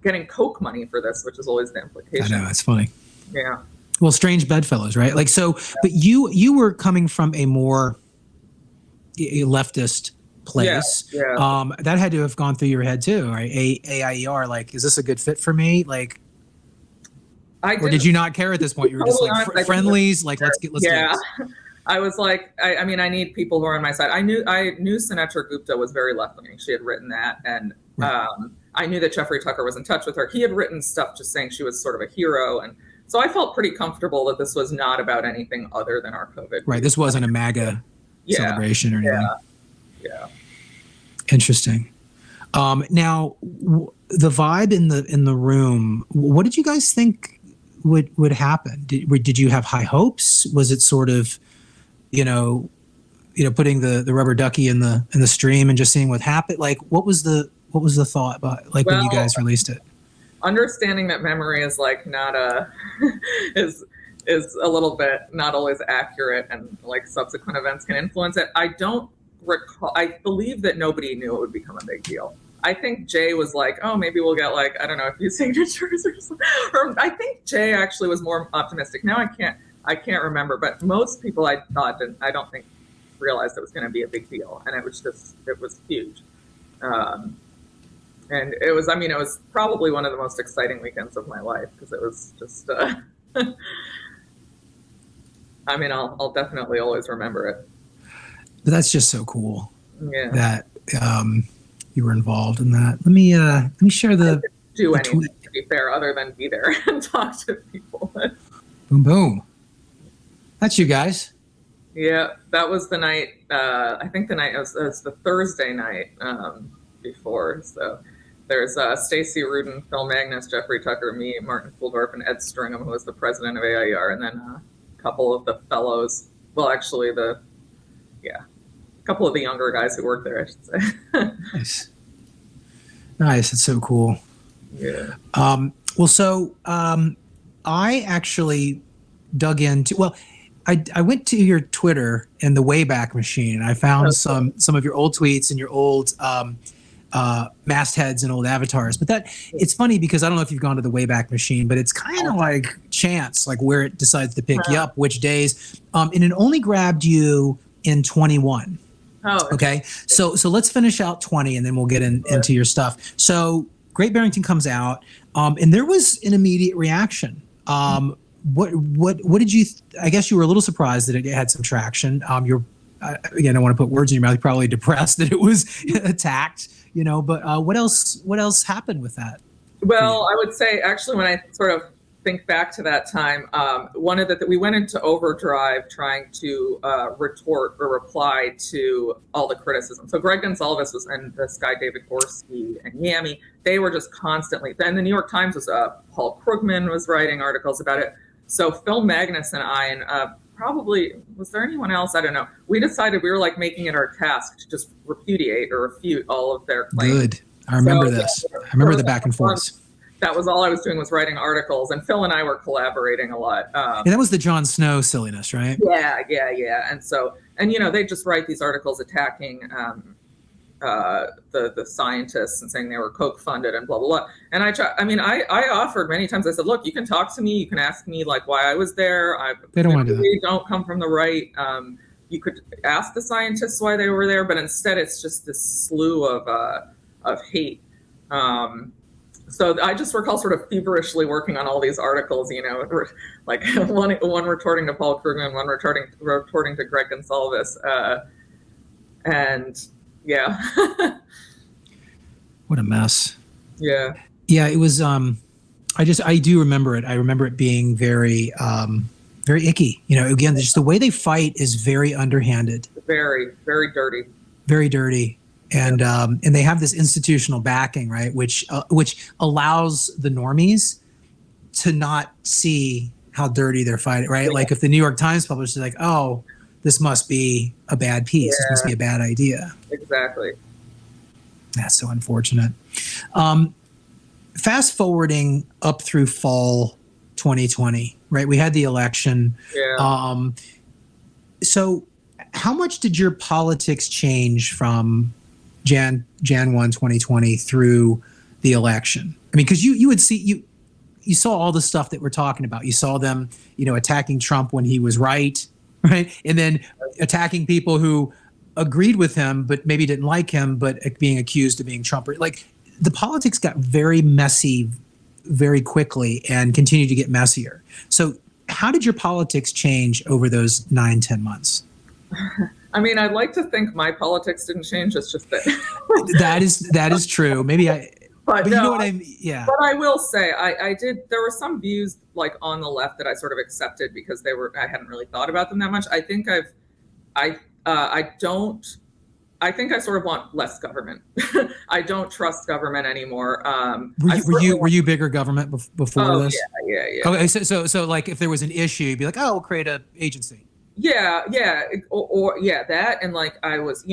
getting Coke money for this, which is always the implication. I know, it's funny. Yeah. Well, strange bedfellows, right? Like, so, but you were coming from a more leftist place. Yeah. That had to have gone through your head too, right? AIER, like, is this a good fit for me? Like, or did you not care at this point? You were just like friendlies, like let's get this. I was like, I need people who are on my side. I knew Sinatra Gupta was very left-leaning. She had written that, and I knew that Jeffrey Tucker was in touch with her. He had written stuff just saying she was sort of a hero, and so I felt pretty comfortable that this was not about anything other than our COVID. Right. This wasn't a MAGA celebration or anything. Yeah. Interesting. Now, the vibe in the room. What did you guys think would happen? Did you have high hopes? Was it sort of, putting the rubber ducky in the stream and just seeing what happened? Like, what was the thought about, like, when you guys released it? Understanding that memory is like not is a little bit not always accurate, and like subsequent events can influence it. I don't recall. I believe that nobody knew it would become a big deal. I think Jay was like, oh, maybe we'll get like, I don't know, a few signatures or something. Or I think Jay actually was more optimistic. Now I can't remember, but most people I don't think realized it was going to be a big deal, and it was huge. And it was probably one of the most exciting weekends of my life, because it was just, I'll definitely always remember it. But that's just so cool. Yeah. That you were involved in that. Let me share the. I didn't do anything, tweet, to be fair, other than be there and talk to people. Boom, boom. That's you guys. Yeah, that was the night. I think the night was the Thursday night before. So there's Stacey Rudin, Phil Magnus, Jeffrey Tucker, me, Martin Kulldorff, and Ed Stringham, who was the president of AIR, and then a couple of the fellows. Well, actually, a couple of the younger guys who worked there, I should say. Nice. It's so cool. Yeah. Well, so I actually dug into. Well, I went to your Twitter and the Wayback Machine, and I found some of your old tweets and your old mastheads and old avatars. But it's funny because I don't know if you've gone to the Wayback Machine, but it's kind of like chance, like where it decides to pick you up, which days. And it only grabbed you in 21. Oh, okay. So let's finish out 20, and then we'll get into your stuff. So Great Barrington comes out, and there was an immediate reaction. What did you? I guess you were a little surprised that it had some traction. You're again, I don't want to put words in your mouth. You're probably depressed that it was attacked. But what else happened with that? Well, I would say actually, when I sort of think back to that time, we went into overdrive trying to retort or reply to all the criticism. So Greg Gonsalves and this guy David Gorski and Yami, they were just constantly. And the New York Times was Paul Krugman was writing articles about it. So Phil Magnus and I, and probably, was there anyone else? I don't know. We decided we were like making it our task to just repudiate or refute all of their claims. Good. I remember this. I remember the back and forth. That was all I was doing, was writing articles, and Phil and I were collaborating a lot. And that was the Jon Snow silliness, right? Yeah. And so, they just write these articles attacking the scientists and saying they were Koch funded and blah, blah, blah. And I offered many times, I said, look, you can talk to me. You can ask me like why I was there. They don't want to do that. Don't come from the right. You could ask the scientists why they were there, but instead it's just this slew of hate. So I just recall sort of feverishly working on all these articles, like one retorting to Paul Krugman, one retorting to Greg Gonsalves. And yeah. What a mess. Yeah. Yeah, it was, I do remember it. I remember it being very, very icky. Again, just the way they fight is very underhanded. Very, very dirty. Very dirty. And they have this institutional backing, right, which allows the normies to not see how dirty they're fighting, right? Yeah. Like if the New York Times publishes, like, oh, this must be a bad piece. Yeah. This must be a bad idea. Exactly. That's so unfortunate. Fast forwarding up through fall 2020, right? We had the election. Yeah. So how much did your politics change from Jan 1, 2020 through the election? I mean, because you would see, you saw all the stuff that we're talking about. You saw them, attacking Trump when he was right? And then attacking people who agreed with him, but maybe didn't like him, but being accused of being Trump. Like, the politics got very messy very quickly and continued to get messier. So how did your politics change over those 9-10 months? I mean, I'd like to think my politics didn't change. It's just that that is true. Maybe but no, you know what I mean? Yeah. But I will say I did, there were some views like on the left that I sort of accepted because I hadn't really thought about them that much. I think I think I sort of want less government. I don't trust government anymore. Were you bigger government before this? Yeah. Okay, so like if there was an issue, you'd be like, oh, we'll create an agency. Yeah, or that, and like I was,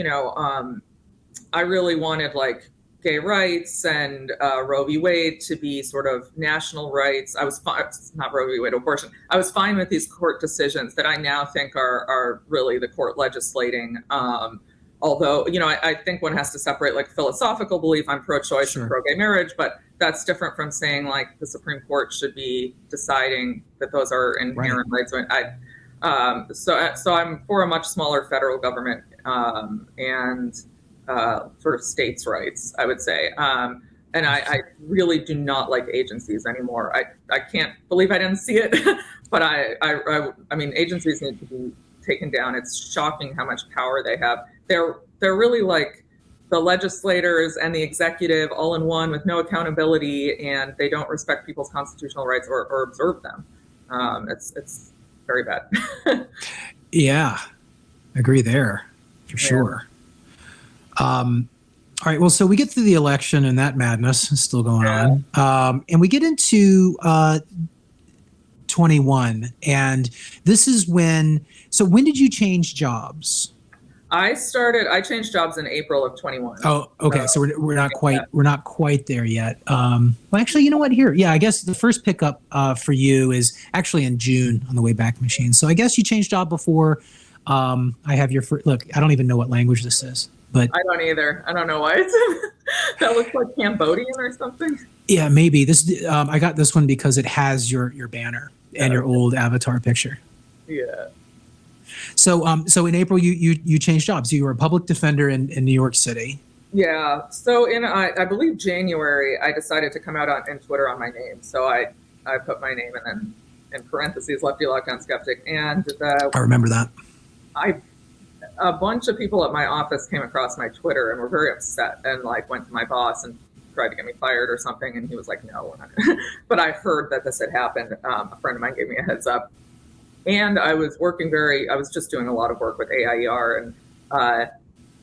I really wanted like gay rights and Roe v. Wade to be sort of national rights. I was fine, not Roe v. Wade, abortion. I was fine with these court decisions that I now think are really the court legislating. Although, I think one has to separate like philosophical belief. I'm pro-choice and pro-gay marriage, but that's different from saying like the Supreme Court should be deciding that those are inherent rights. So I'm for a much smaller federal government and sort of states' rights, I would say. And I really do not like agencies anymore. I can't believe I didn't see it, but I mean, agencies need to be taken down. It's shocking how much power they have. They're really like the legislators and the executive all in one with no accountability, and they don't respect people's constitutional rights or observe them. It's very bad. Yeah, agree there for sure. All right. Well, so we get through the election and that madness is still going on. And we get into 21. And this is when did you change jobs? I changed jobs in April of 21. Oh, okay. So we're not quite there yet. Well, actually, you know what? Here, I guess the first pickup for you is actually in June on the Wayback Machine. So I guess you changed job before. I have your look. I don't even know what language this is, but I don't either. I don't know why that looks like Cambodian or something. Yeah, maybe this. I got this one because it has your banner and your old avatar picture. Yeah. So in April you changed jobs. You were a public defender in New York City. Yeah. So in I believe January, I decided to come out on Twitter on my name. So I put my name and then in parentheses Lefty Lockdown Skeptic, and I remember that. A bunch of people at my office came across my Twitter and were very upset and like went to my boss and tried to get me fired or something, and he was like, "No, we're not gonna." But I heard that this had happened. A friend of mine gave me a heads up. And I was just doing a lot of work with AIER, and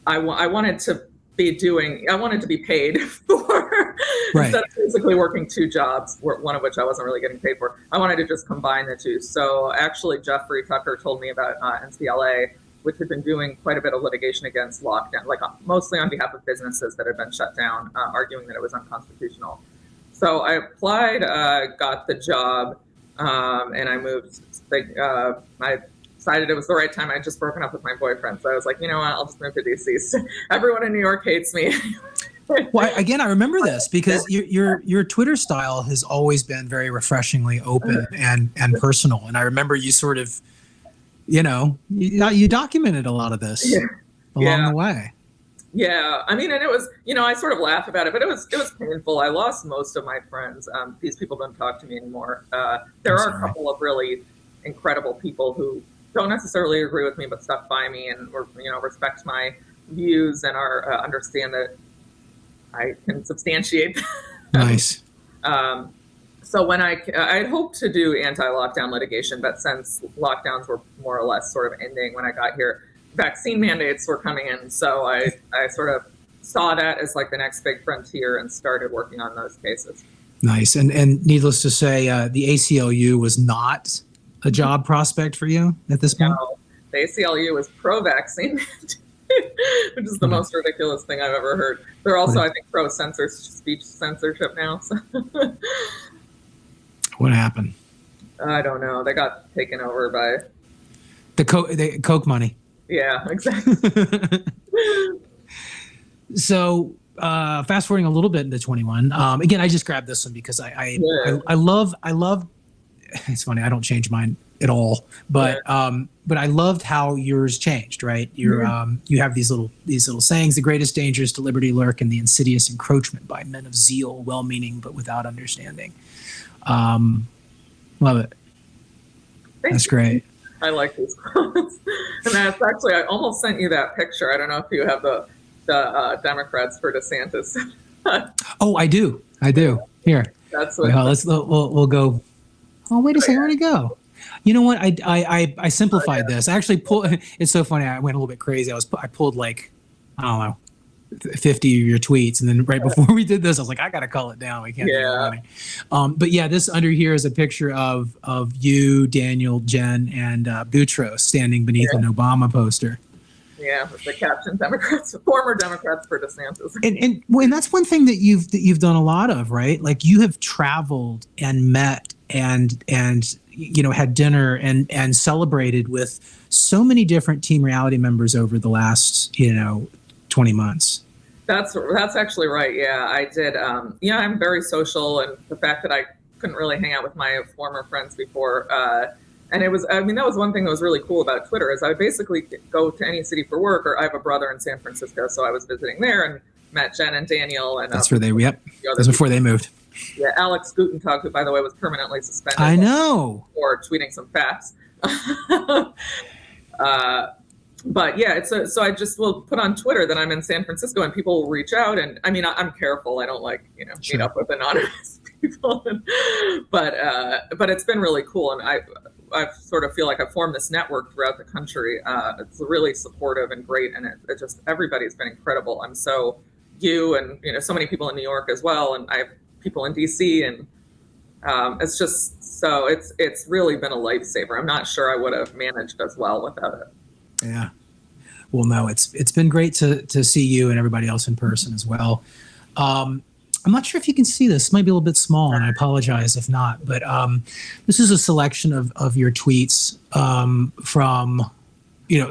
I wanted to be paid for, instead of basically working two jobs, one of which I wasn't really getting paid for. I wanted to just combine the two. So actually, Jeffrey Tucker told me about NCLA, which had been doing quite a bit of litigation against lockdown, like mostly on behalf of businesses that had been shut down, arguing that it was unconstitutional. So I applied, got the job. And I moved. I decided it was the right time. I had just broken up with my boyfriend, so I was like, you know what? I'll just move to DC. Everyone in New York hates me. Well, again, I remember this because your Twitter style has always been very refreshingly open and personal. And I remember you sort of, you documented a lot of this along the way. Yeah, I mean, and it was, I sort of laugh about it, but it was painful. I lost most of my friends. These people don't talk to me anymore. There are a couple of really incredible people who don't necessarily agree with me, but stuck by me and respect my views and understand that I can substantiate them. Nice. So when I had hoped to do anti-lockdown litigation, but since lockdowns were more or less sort of ending when I got here, vaccine mandates were coming in. So I sort of saw that as like the next big frontier and started working on those cases. Nice. And needless to say, the ACLU was not a job prospect for you at this point? No, the ACLU was pro-vaccine. which is the most ridiculous thing I've ever heard. They're also, I think, pro speech censorship now. So. What happened? I don't know. They got taken over by the Coke money. Yeah, exactly. So fast forwarding a little bit into 21. Again, I just grabbed this one because I love. It's funny. I don't change mine at all, but I loved how yours changed. Right, you have these little sayings. The greatest dangers to liberty lurk in the insidious encroachment by men of zeal, well-meaning but without understanding. Love it. That's great. I like these quotes, and that's actually, I almost sent you that picture. I don't know if you have the Democrats for DeSantis. Oh, I do. Here. That's what. We'll go. Oh, wait a second. Where'd it go? You know what? I simplified this. I actually pulled. It's so funny. I went a little bit crazy. I pulled like, I don't know, 50 of your tweets, and then right before we did this, I was like, I gotta call it down. We can't do it. But yeah, this under here is a picture of you, Daniel, Jen, and Boutros standing beneath an Obama poster. Yeah, with the caption former Democrats for DeSantis. And that's one thing that you've done a lot of, right? Like you have traveled and met and had dinner and celebrated with so many different Team Reality members over the last 20 months. That's actually right. Yeah, I did. I'm very social, and the fact that I couldn't really hang out with my former friends before. And that was one thing that was really cool about Twitter is I would basically go to any city for work, or I have a brother in San Francisco, so I was visiting there and met Jen and Daniel. And that's where that's before they moved. Yeah, Alex Gutentag, who, by the way, was permanently suspended. I know. For tweeting some facts. But yeah, so I just will put on Twitter that I'm in San Francisco, and people will reach out. And I mean, I'm careful. I don't meet up with anonymous people. But it's been really cool, and I sort of feel like I've formed this network throughout the country. It's really supportive and great, and it just, everybody's been incredible. I'm so so many people in New York as well, and I have people in DC, and it's just so it's really been a lifesaver. I'm not sure I would have managed as well without it. Yeah. Well, no, it's been great to see you and everybody else in person as well. I'm not sure if you can see this. It might be a little bit small, and I apologize if not. But this is a selection of your tweets from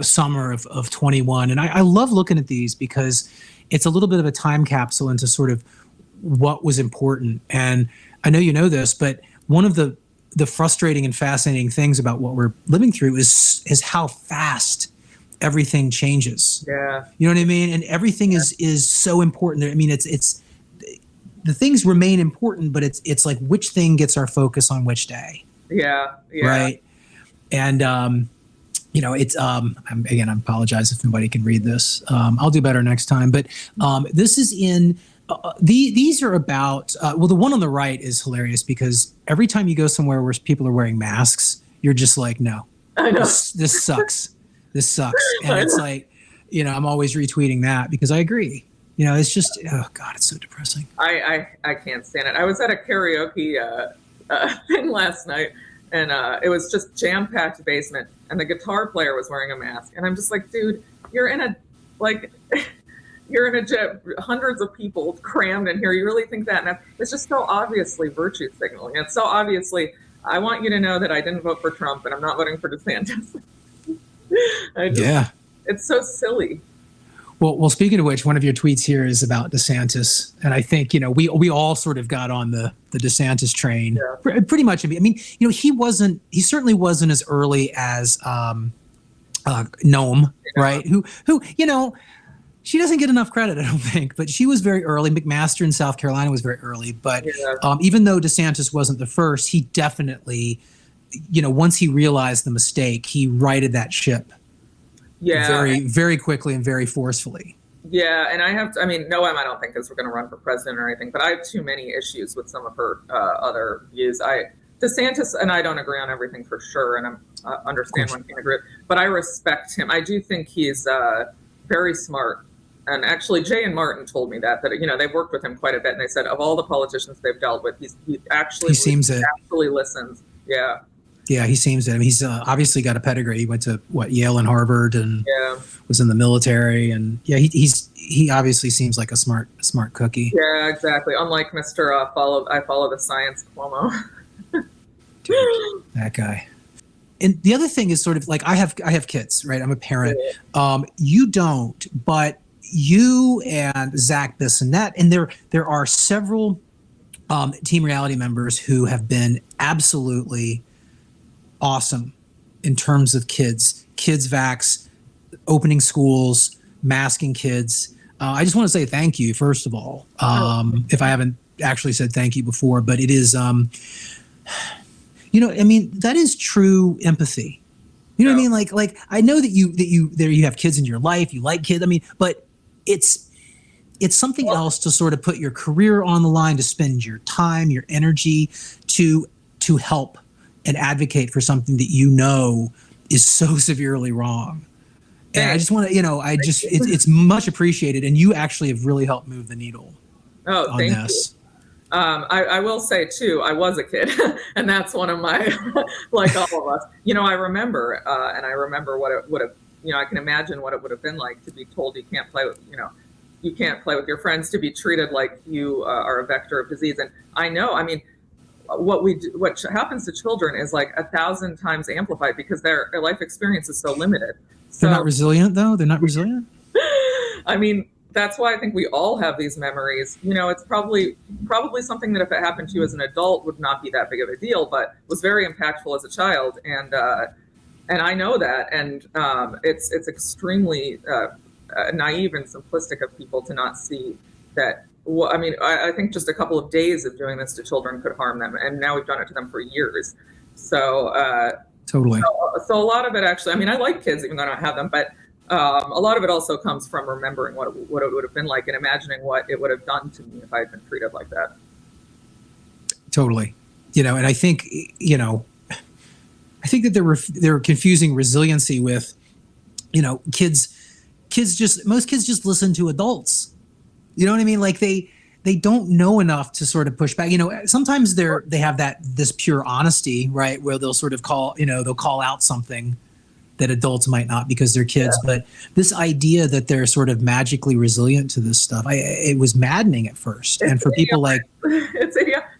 summer of 21, and I love looking at these because it's a little bit of a time capsule into sort of what was important. And I know you know this, but one of the frustrating and fascinating things about what we're living through is how fast everything changes. Yeah. You know what I mean? And everything is so important. I mean, it's the things remain important, but it's like which thing gets our focus on which day. Yeah. Right. And it's I apologize if nobody can read this. I'll do better next time. But this is in these are about the one on the right is hilarious because every time you go somewhere where people are wearing masks, you're just like, no, I know. This sucks. This sucks. And it's like, I'm always retweeting that because I agree. It's just, oh God, it's so depressing. I can't stand it. I was at a karaoke thing last night, and it was just jam-packed basement, and the guitar player was wearing a mask. And I'm just like, dude, you're in a gym, hundreds of people crammed in here. You really think that? And it's just so obviously virtue signaling. It's so obviously, I want you to know that I didn't vote for Trump, and I'm not voting for DeSantis. It's so silly. Well, speaking of which, one of your tweets here is about DeSantis, and I think we all sort of got on the DeSantis train pretty much. I mean, he certainly wasn't as early as Noam, right? Who she doesn't get enough credit, I don't think, but she was very early. McMaster in South Carolina was very early, but even though DeSantis wasn't the first, he definitely, once he realized the mistake, he righted that ship. Yeah, very, very quickly and very forcefully. Yeah, and Noam, I don't think is going to run for president or anything, but I have too many issues with some of her other views. DeSantis and I don't agree on everything for sure, and I understand one can't agree, but I respect him. I do think he's very smart. And actually, Jay and Martin told me that they've worked with him quite a bit, and they said of all the politicians they've dealt with, he actually listens. Yeah. Yeah, he seems to. I mean, he's obviously got a pedigree. He went to Yale and Harvard, and was in the military. And yeah, he obviously seems like a smart cookie. Yeah, exactly. Unlike Mr. I follow the science Cuomo. Dude, that guy. And the other thing is sort of like I have kids, right? I'm a parent. You don't, but you and Zach Bissonette, and there are several Team Reality members who have been absolutely awesome in terms of kids vax, opening schools, masking kids. I just want to say thank you, first of all, if I haven't actually said thank you before, but it is, you know, I mean, that is true empathy. You know what I mean? Like I know that you have kids in your life, you like kids. I mean, but it's something else to sort of put your career on the line, to spend your time, your energy to help and advocate for something that you know is so severely wrong. And I just want to, you know, it's much appreciated, and you actually have really helped move the needle on this. I will say too, I was a kid, and that's one of my, like all of us, you know, I remember what it would have, you know, I can imagine what it would have been like to be told you can't play with, you know, you can't play with your friends, to be treated like you are a vector of disease. And I know, I mean, what happens to children is like 1,000 times amplified because their life experience is so limited. So, they're not resilient, though. They're not resilient. I mean, that's why I think we all have these memories. You know, it's probably something that if it happened to you as an adult would not be that big of a deal, but was very impactful as a child. And I know that. And it's extremely naive and simplistic of people to not see that. Well, I mean, I think just a couple of days of doing this to children could harm them, and now we've done it to them for years. So totally. So a lot of it actually, I mean, I like kids even though I don't have them, but a lot of it also comes from remembering what it would have been like and imagining what it would have done to me if I had been treated like that. Totally. You know, and I think, you know, that they're confusing resiliency with, you know, most kids just listen to adults. You know what I mean? Like they don't know enough to sort of push back. You know, sometimes they have this pure honesty, right? Where they'll sort of they'll call out something that adults might not because they're kids. Yeah. But this idea that they're sort of magically resilient to this stuff, it was maddening at first. And for people like,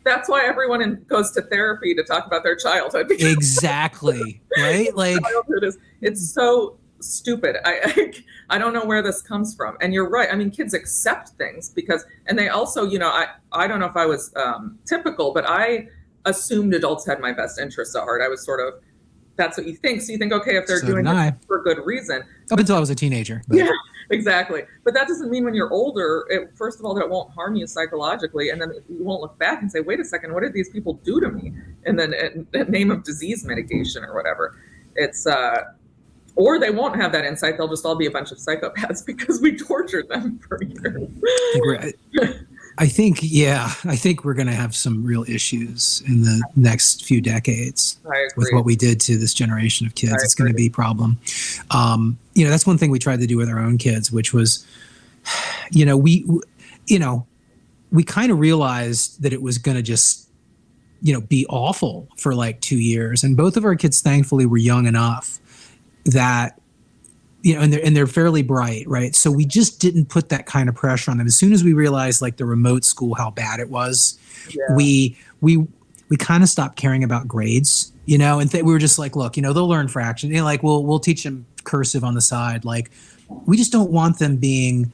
that's why everyone goes to therapy to talk about their childhood. Exactly. Right. Like it's so stupid. I don't know where this comes from. And you're right. I mean, kids accept things and they also, you know, I don't know if I was typical, but I assumed adults had my best interests at heart. I was sort of, that's what you think. So you think, okay, if they're doing it for good reason. Up until I was a teenager. But. Yeah, exactly. But that doesn't mean when you're older, first of all, that it won't harm you psychologically. And then you won't look back and say, wait a second, what did these people do to me? And then in the name of disease mitigation or whatever. It's, or they won't have that insight. They'll just all be a bunch of psychopaths because we tortured them for years. I think we're going to have some real issues in the next few decades with what we did to this generation of kids. It's going to be a problem. You know, that's one thing we tried to do with our own kids, which was, you know, we kind of realized that it was going to just, you know, be awful for like 2 years. And both of our kids, thankfully, were young enough that, you know, and they're fairly bright, right? So we just didn't put that kind of pressure on them. As soon as we realized, like the remote school, how bad it was, we kind of stopped caring about grades, you know, and we were just like, look, you know, they'll learn fraction. You know, like we'll teach them cursive on the side. Like we just don't want them being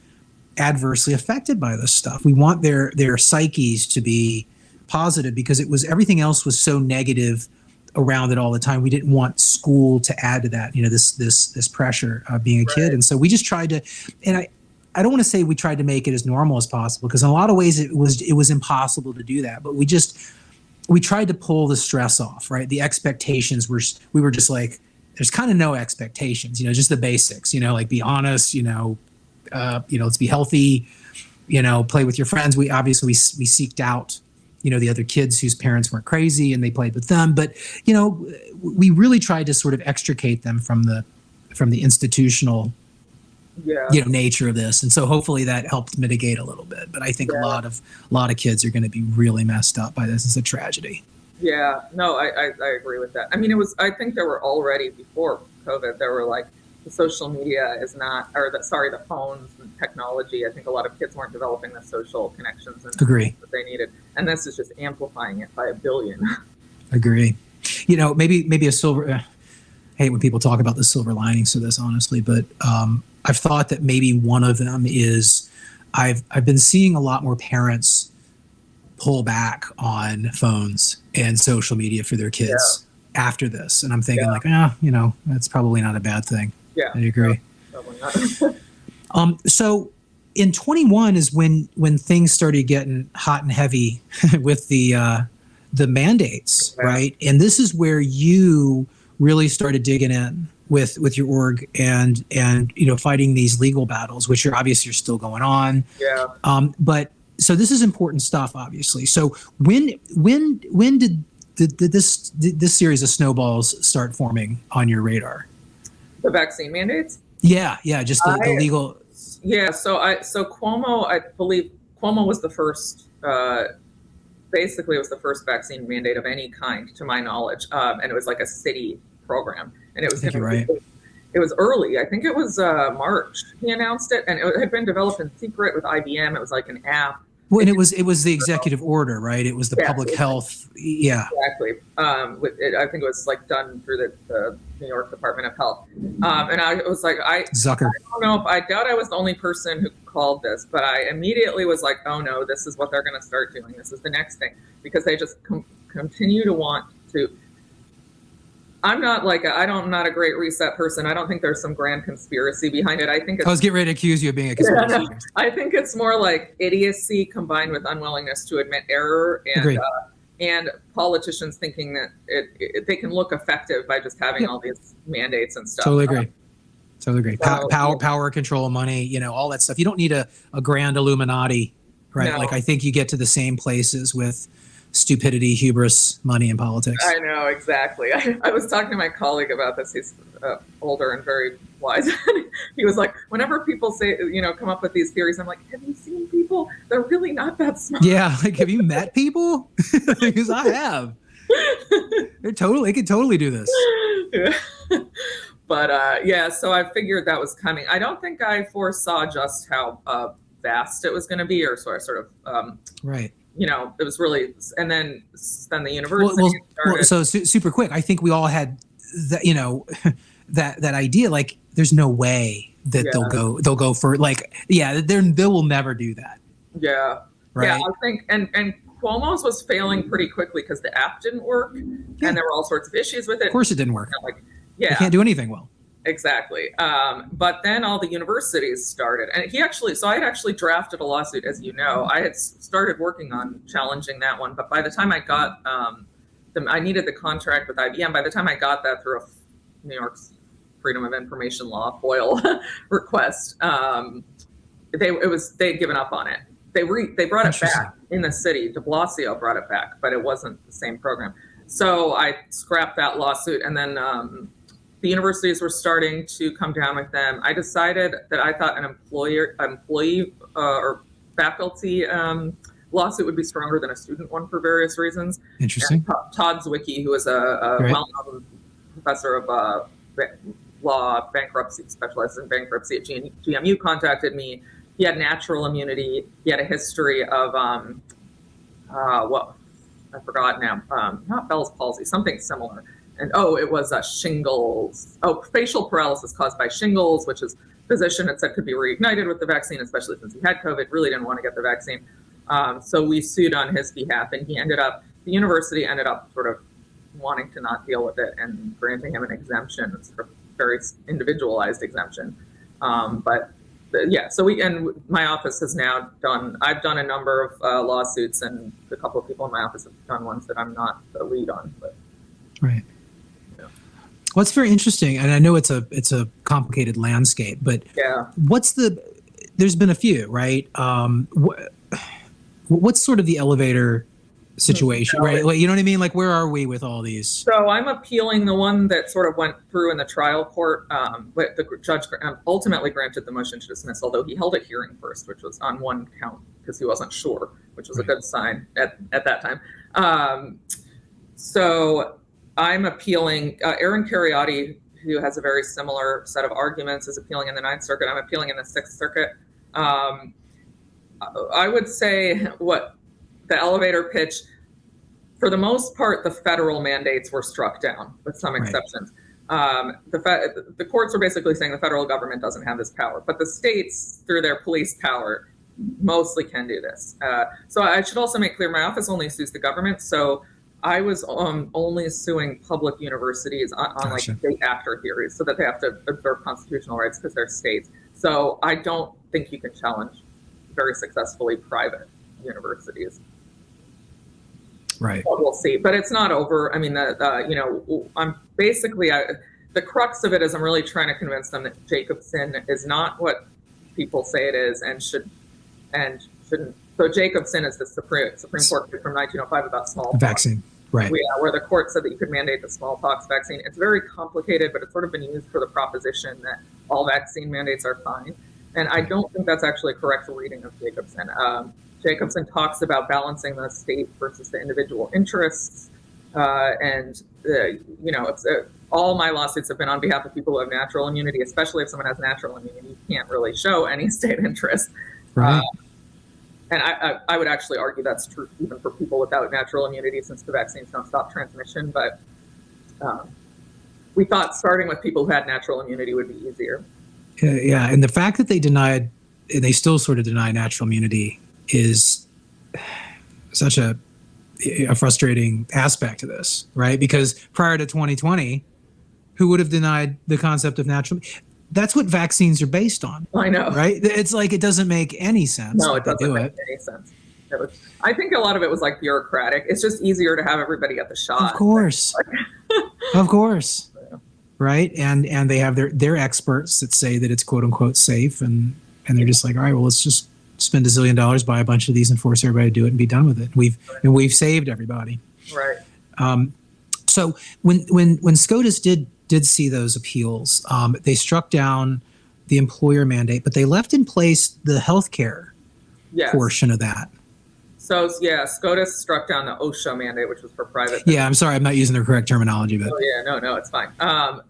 adversely affected by this stuff. We want their psyches to be positive because everything else was so negative around it all the time. We didn't want school to add to that, you know, this pressure of being a kid. And so we just tried to, and I don't want to say we tried to make it as normal as possible because in a lot of ways it was impossible to do that. But we tried to pull the stress off, right? The expectations we were just like, there's kind of no expectations, you know, just the basics, you know, like be honest, you know, let's be healthy, you know, play with your friends. We seeked out, you know, the other kids whose parents weren't crazy and they played with them. But, you know, we really tried to sort of extricate them from the institutional, you know, nature of this. And so hopefully that helped mitigate a little bit. But I think a lot of kids are going to be really messed up by this. It's a tragedy. Yeah, no, I agree with that. I mean, I think there were already before COVID, there were like the social media is not, or the phones and technology. I think a lot of kids weren't developing the social connections and Agree. that they needed. And this is just amplifying it by a billion. Agree. Maybe a silver, I hate when people talk about the silver linings to this, honestly, but I've thought that maybe one of them is I've been seeing a lot more parents pull back on phones and social media for their kids after this. And I'm thinking that's probably not a bad thing. Yeah. I agree. No, probably not. So in 21 is when things started getting hot and heavy with the mandates, right? And this is where you really started digging in with your org and fighting these legal battles, which are obviously still going on. Yeah. But so this is important stuff, obviously. So when did this series of snowballs start forming on your radar? The vaccine mandates? Yeah, just the legal. Yeah, so Cuomo, I believe Cuomo was the first. Basically, it was the first vaccine mandate of any kind, to my knowledge, and it was like a city program, and it was It was early. I think it was March. He announced it, and it had been developed in secret with IBM. It was like an app. Well, and it was the executive order, right? It was the public health. Yeah, exactly. I think it was like done through the New York Department of Health. And I was like, Zucker. I don't know if I doubt I was the only person who called this, but I immediately was like, oh no, this is what they're going to start doing. This is the next thing, because they just continue to want to. I'm not a great reset person. I don't think there's some grand conspiracy behind it. I think I was getting ready to accuse you of being a conspiracy theorist. I think it's more like idiocy combined with unwillingness to admit error, and politicians thinking that they can look effective by just having all these mandates and stuff. Totally agree. Power, control, money, all that stuff. You don't need a grand Illuminati, right? No. Like I think you get to the same places with stupidity, hubris, money, and politics. I know, exactly. I was talking to my colleague about this. He's older and very wise. He was like, whenever people say, come up with these theories, I'm like, have you seen people? They're really not that smart. Yeah, like, have you met people? Because I have. They could totally do this. Yeah. But so I figured that was coming. I don't think I foresaw just how vast it was going to be, or sort of right. It was really, and then the university started. So super quick, I think we all had that, that idea, like there's no way that they'll go for they will never do that. Yeah. Right. Yeah, I think, and Cuomo's was failing pretty quickly because the app didn't work, and there were all sorts of issues with it. Of course it didn't work. You can't do anything well. Exactly. But then all the universities started, and I had actually drafted a lawsuit, as you know. I had started working on challenging that one, but by the time I got I needed the contract with IBM. By the time I got that through a New York's Freedom of Information Law FOIL request, they'd given up on it. They brought it back in the city. De Blasio brought it back, but it wasn't the same program. So I scrapped that lawsuit, and then the universities were starting to come down with them. I decided that I thought an employee or faculty lawsuit would be stronger than a student one for various reasons. Interesting. And Todd Zwicky, who is a well-known professor of law, bankruptcy, specializes in bankruptcy at GMU, contacted me. He had natural immunity. He had a history of I forgot now. Not Bell's palsy, something similar. And it was shingles. Facial paralysis caused by shingles, which his physician had said could be reignited with the vaccine, especially since he had COVID, really didn't want to get the vaccine. So we sued on his behalf, and the university ended up sort of wanting to not deal with it and granting him an exemption, sort of very individualized exemption. So my office has now I've done a number of lawsuits, and a couple of people in my office have done ones that I'm not the lead on. But right. Well, it's very interesting, and I know it's a complicated landscape, but there's been a few, right? What's sort of the elevator situation, right? Like, you know what I mean? Like, where are we with all these? So I'm appealing the one that sort of went through in the trial court, but the judge ultimately granted the motion to dismiss, although he held a hearing first, which was on one count because he wasn't sure, which was a good sign at that time. So I'm appealing, Aaron Cariotti, who has a very similar set of arguments, is appealing in the Ninth Circuit. I'm appealing in the Sixth Circuit. I would say what the elevator pitch, for the most part, the federal mandates were struck down with some exceptions. The courts are basically saying the federal government doesn't have this power, but the states, through their police power, mostly can do this. So I should also make clear, my office only sues the government. So I was only suing public universities on like state actor theories, so that they have to observe constitutional rights because they're states. So I don't think you can challenge very successfully private universities. Right. But we'll see. But it's not over. I mean, I'm basically, the crux of it is I'm really trying to convince them that Jacobson is not what people say it is and shouldn't. So Jacobson is the Supreme Court case from 1905 about smallpox. Vaccine. Right. Where the court said that you could mandate the smallpox vaccine. It's very complicated, but it's sort of been used for the proposition that all vaccine mandates are fine. And I don't think that's actually a correct reading of Jacobson. Jacobson talks about balancing the state versus the individual interests. All my lawsuits have been on behalf of people who have natural immunity, especially if someone has natural immunity. You can't really show any state interest. Right. And I would actually argue that's true even for people without natural immunity, since the vaccines don't stop transmission. But we thought starting with people who had natural immunity would be easier. Yeah, and the fact that they still sort of deny natural immunity is such a frustrating aspect to this, right? Because prior to 2020, who would have denied the concept of natural? That's what vaccines are based on. I know, right? It's like it doesn't make any sense. No, it doesn't make any sense. I think a lot of it was like bureaucratic. It's just easier to have everybody get the shot. Of course, of course, yeah. Right? And they have their experts that say that it's quote unquote safe, and they're just like, all right, well, let's just spend $1 zillion, buy a bunch of these, and force everybody to do it and be done with it. We've saved everybody. Right. So when SCOTUS did see those appeals, they struck down the employer mandate, but they left in place the healthcare portion of that. So yeah, SCOTUS struck down the OSHA mandate, which was for private. Yeah, I'm sorry, I'm not using the correct terminology, but no, it's fine.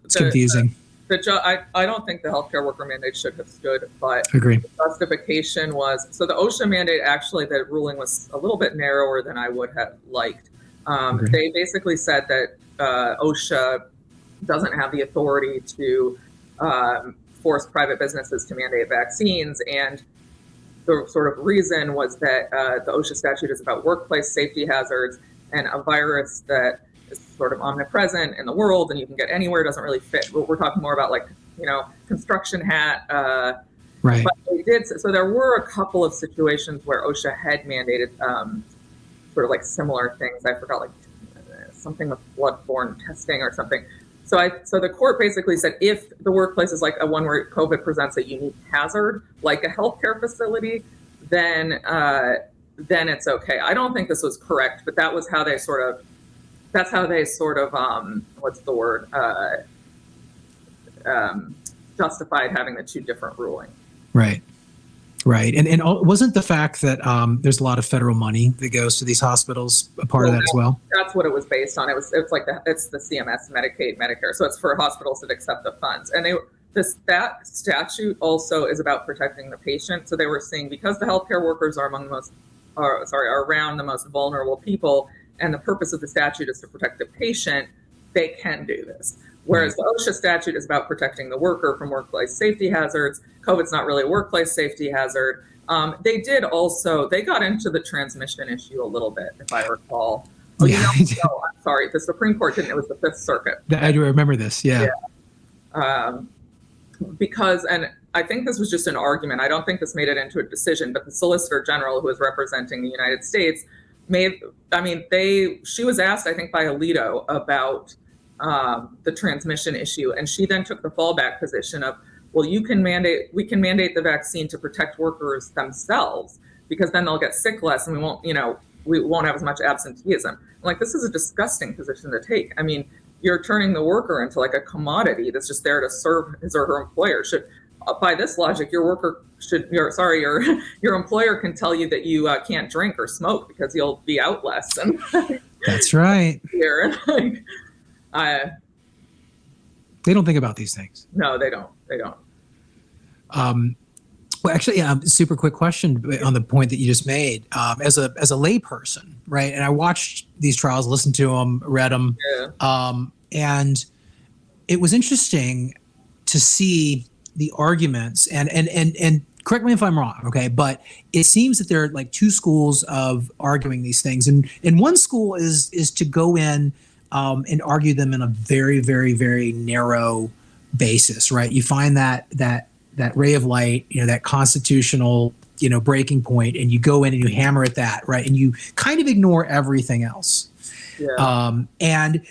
It's confusing. I don't think the healthcare worker mandate should have stood, but agree. The justification was, so the OSHA mandate, actually the ruling was a little bit narrower than I would have liked. They basically said that OSHA doesn't have the authority to force private businesses to mandate vaccines, and the sort of reason was that the OSHA statute is about workplace safety hazards, and a virus that is sort of omnipresent in the world and you can get anywhere doesn't really fit. We're talking more about, like, construction hat. Right. But they did. So there were a couple of situations where OSHA had mandated sort of like similar things. I forgot, like something with bloodborne testing or something. So the court basically said, if the workplace is like a one where COVID presents a unique hazard, like a healthcare facility, then it's okay. I don't think this was correct, but that was how they sort of, what's the word? Justified having the two different rulings. Right. Right. And wasn't the fact that there's a lot of federal money that goes to these hospitals a part of that as well? That's what it was based on. It's like it's the CMS, Medicaid, Medicare. So it's for hospitals that accept the funds. And that statute also is about protecting the patient. So they were saying, because the healthcare workers are around the most vulnerable people, and the purpose of the statute is to protect the patient, they can do this. Whereas the OSHA statute is about protecting the worker from workplace safety hazards. COVID's not really a workplace safety hazard. They got into the transmission issue a little bit, if I recall. I'm sorry, the Supreme Court didn't. It was the Fifth Circuit. I do remember this, yeah. Because, and I think this was just an argument. I don't think this made it into a decision, but the Solicitor General, who was representing the United States, she was asked, I think, by Alito about the transmission issue. And she then took the fallback position of, well, we can mandate the vaccine to protect workers themselves, because then they'll get sick less and we won't have as much absenteeism. I'm like, this is a disgusting position to take. I mean, you're turning the worker into like a commodity that's just there to serve his or her employer. by this logic, your worker your employer can tell you that you can't drink or smoke because you'll be out less. And that's right. Here, They don't think about these things. No, they don't. They don't. Well, actually, super quick question on the point that you just made. As a layperson, right? And I watched these trials, listened to them, read them, and it was interesting to see the arguments. And correct me if I'm wrong, okay? But it seems that there are like two schools of arguing these things, and one school is to go in and argue them in a very, very, very narrow basis, right? You find that ray of light, that constitutional, breaking point, and you go in and you hammer at that, right? And you kind of ignore everything else. Yeah. And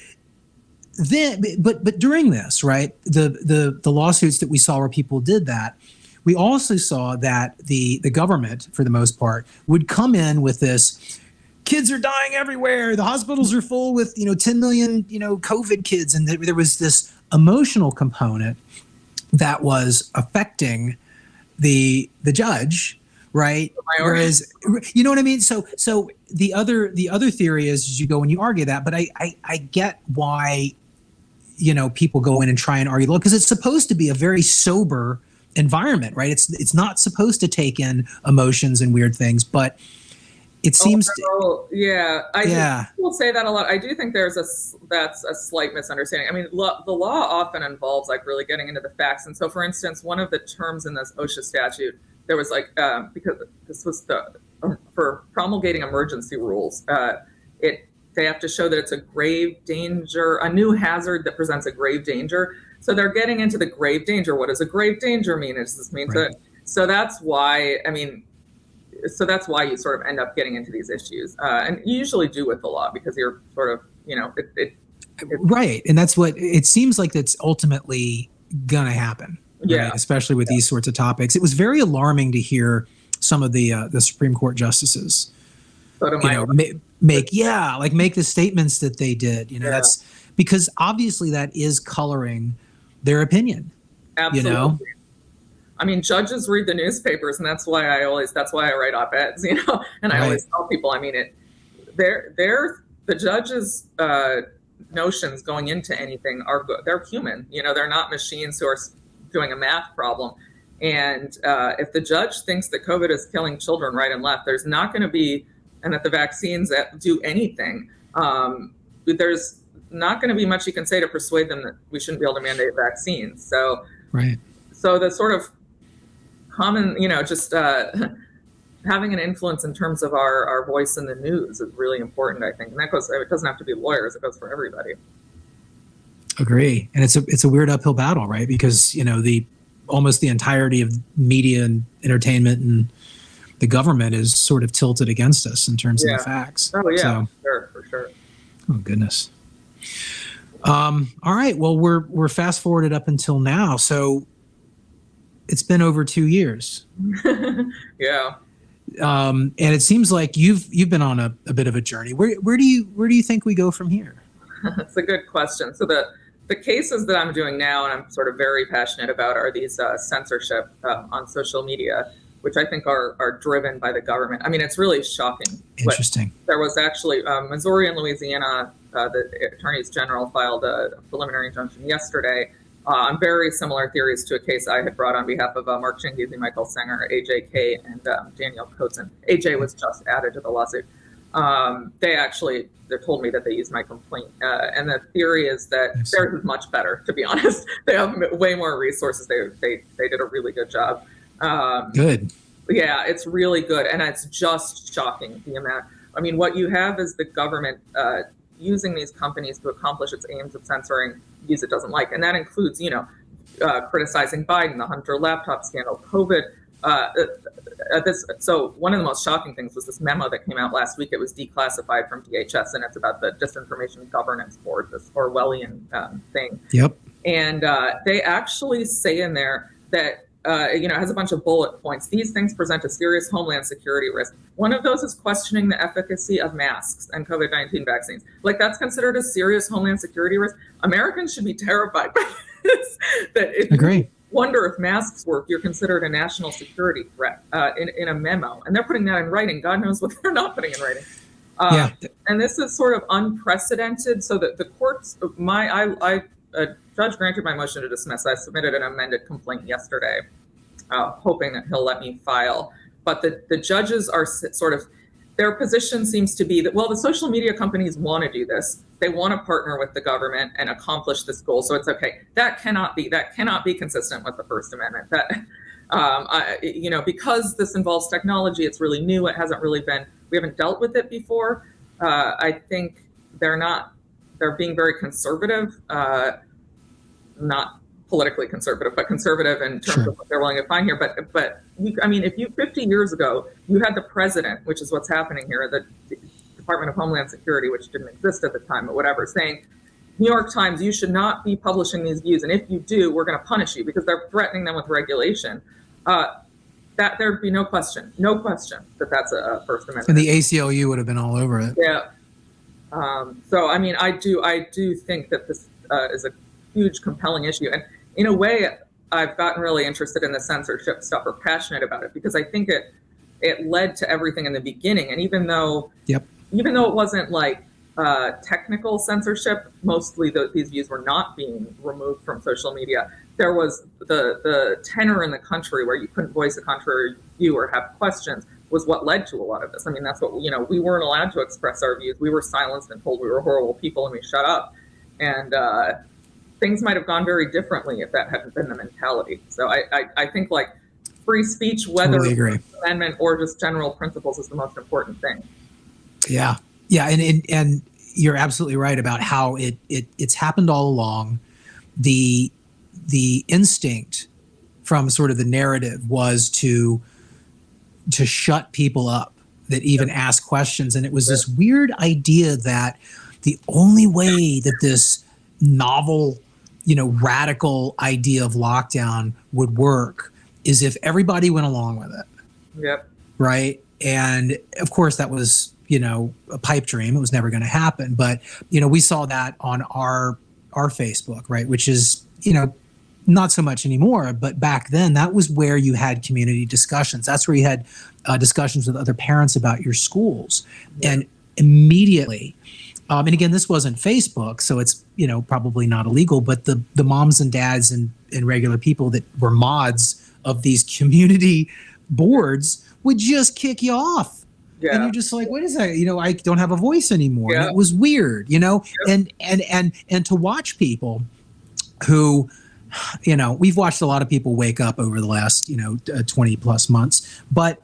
then, but during this, right, the lawsuits that we saw where people did that, we also saw that the government, for the most part, would come in with this: kids are dying everywhere. The hospitals are full with 10 million COVID kids, and there was this emotional component that was affecting the judge, right? Whereas, you know what I mean? So the other theory is you go and you argue that, but I get why people go in and try and argue law, because it's supposed to be a very sober environment, right? It's not supposed to take in emotions and weird things, but it seems People say that a lot. I do think that's a slight misunderstanding. I mean, the law often involves like really getting into the facts. And so, for instance, one of the terms in this OSHA statute, there was like because this was for promulgating emergency rules, they have to show that it's a grave danger, a new hazard that presents a grave danger. So they're getting into the grave danger. What does a grave danger mean? Does this mean right. So that's why. So that's why you sort of end up getting into these issues, and you usually do with the law because you're sort of, right. And that's what it seems like that's ultimately gonna happen. Yeah. Right? Especially with these sorts of topics. It was very alarming to hear some of the Supreme Court justices, make the statements that they did. That's because obviously that is coloring their opinion. Absolutely. I mean, judges read the newspapers, and that's why I write op-eds, and I always tell people, I mean, the judges' notions going into anything are good. They're human, they're not machines who are doing a math problem. And if the judge thinks that COVID is killing children right and left, there's not going to be, and that the vaccines that do anything, there's not going to be much you can say to persuade them that we shouldn't be able to mandate vaccines. So, so the sort of common, just having an influence in terms of our voice in the news is really important, I think. And that goes, it doesn't have to be lawyers, it goes for everybody. Agree. And it's a weird uphill battle, right? Because, almost the entirety of media and entertainment and the government is sort of tilted against us in terms of the facts. Oh, yeah, for sure. Oh, goodness. All right. Well, we're fast forwarded up until now. So it's been over 2 years. Yeah. And it seems like you've been on a bit of a journey. Where do you think we go from here? That's a good question. So the cases that I'm doing now, and I'm sort of very passionate about, are these censorship on social media, which I think are driven by the government. I mean, it's really shocking. Interesting. There was actually Missouri and Louisiana, the attorneys general filed a preliminary injunction yesterday on very similar theories to a case I had brought on behalf of Mark Chingizi, Michael Sanger, AJK, and Daniel Kotzen. AJ was just added to the lawsuit. They told me that they used my complaint. And the theory is that theirs is much better, to be honest. They have way more resources. They did a really good job. Good. Yeah, it's really good. And it's just shocking, the amount. I mean, what you have is the government using these companies to accomplish its aims of censoring views it doesn't like. And that includes, criticizing Biden, the Hunter laptop scandal, COVID. So one of the most shocking things was this memo that came out last week. It was declassified from DHS, and it's about the Disinformation Governance Board, this Orwellian thing. Yep. And they actually say in there that, it has a bunch of bullet points. These things present a serious homeland security risk. One of those is questioning the efficacy of masks and COVID-19 vaccines. Like, that's considered a serious homeland security risk. Americans should be terrified by this. Agree. wonder if masks work, you're considered a national security threat in a memo. And they're putting that in writing. God knows what they're not putting in writing. Yeah. And this is sort of unprecedented. So that the courts, judge granted my motion to dismiss. I submitted an amended complaint yesterday, hoping that he'll let me file. But the judges are sort of, their position seems to be that, well, the social media companies want to do this. They want to partner with the government and accomplish this goal. So it's okay. That cannot be consistent with the First Amendment. That, because this involves technology, it's really new. It hasn't really been, we haven't dealt with it before. I think they're being very conservative, not politically conservative, but conservative in terms of what they're willing to find here. But if 50 years ago, you had the president, which is what's happening here, the Department of Homeland Security, which didn't exist at the time, but whatever, saying, New York Times, you should not be publishing these views. And if you do, we're going to punish you, because they're threatening them with regulation. That there'd be no question that that's a First Amendment. And the ACLU would have been all over it. Yeah. So, I do think that this is a huge, compelling issue. And in a way, I've gotten really interested in the censorship stuff, or passionate about it, because I think it led to everything in the beginning. And even though it wasn't like technical censorship, mostly these views were not being removed from social media. There was the tenor in the country where you couldn't voice a contrary view or have questions was what led to a lot of this. That's what, we weren't allowed to express our views. We were silenced and told we were horrible people and we shut up. And things might have gone very differently if that hadn't been the mentality. So I think like free speech, whether totally amendment or just general principles, is the most important thing. Yeah. Yeah. And you're absolutely right about how it's happened all along. The instinct from sort of the narrative was to shut people up that even ask questions. And it was this weird idea that the only way that this novel, radical idea of lockdown would work is if everybody went along with it. Yep. Right. And of course that was, a pipe dream. It was never going to happen. But, we saw that on our Facebook, right, which is, not so much anymore, but back then that was where you had community discussions. That's where you had discussions with other parents about your schools. And immediately, and again, this wasn't Facebook, so it's, probably not illegal, but the moms and dads and regular people that were mods of these community boards would just kick you off. Yeah. And you're just like, what is that? I don't have a voice anymore. Yeah. And it was weird, and to watch people who, we've watched a lot of people wake up over the last, 20 plus months, but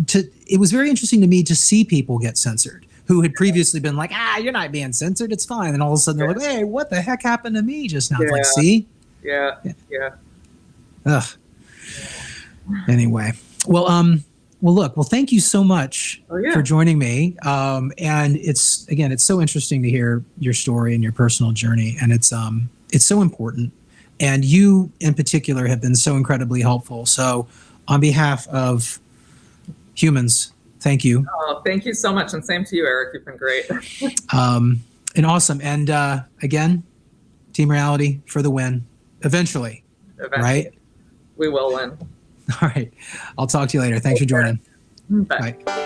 it was very interesting to me to see people get censored who had previously been like, you're not being censored, it's fine. And all of a sudden they're like, hey, what the heck happened to me just now? It's like, see? Yeah. Ugh. Anyway, well, thank you so much for joining me. And it's so interesting to hear your story and your personal journey. And it's so important. And you in particular have been so incredibly helpful. So on behalf of humans, thank you. Oh, thank you so much. And same to you, Eric. You've been great. And awesome. And again, Team Reality for the win. Eventually. Right? We will win. All right. I'll talk to you later. Thanks for joining. Bye. Bye.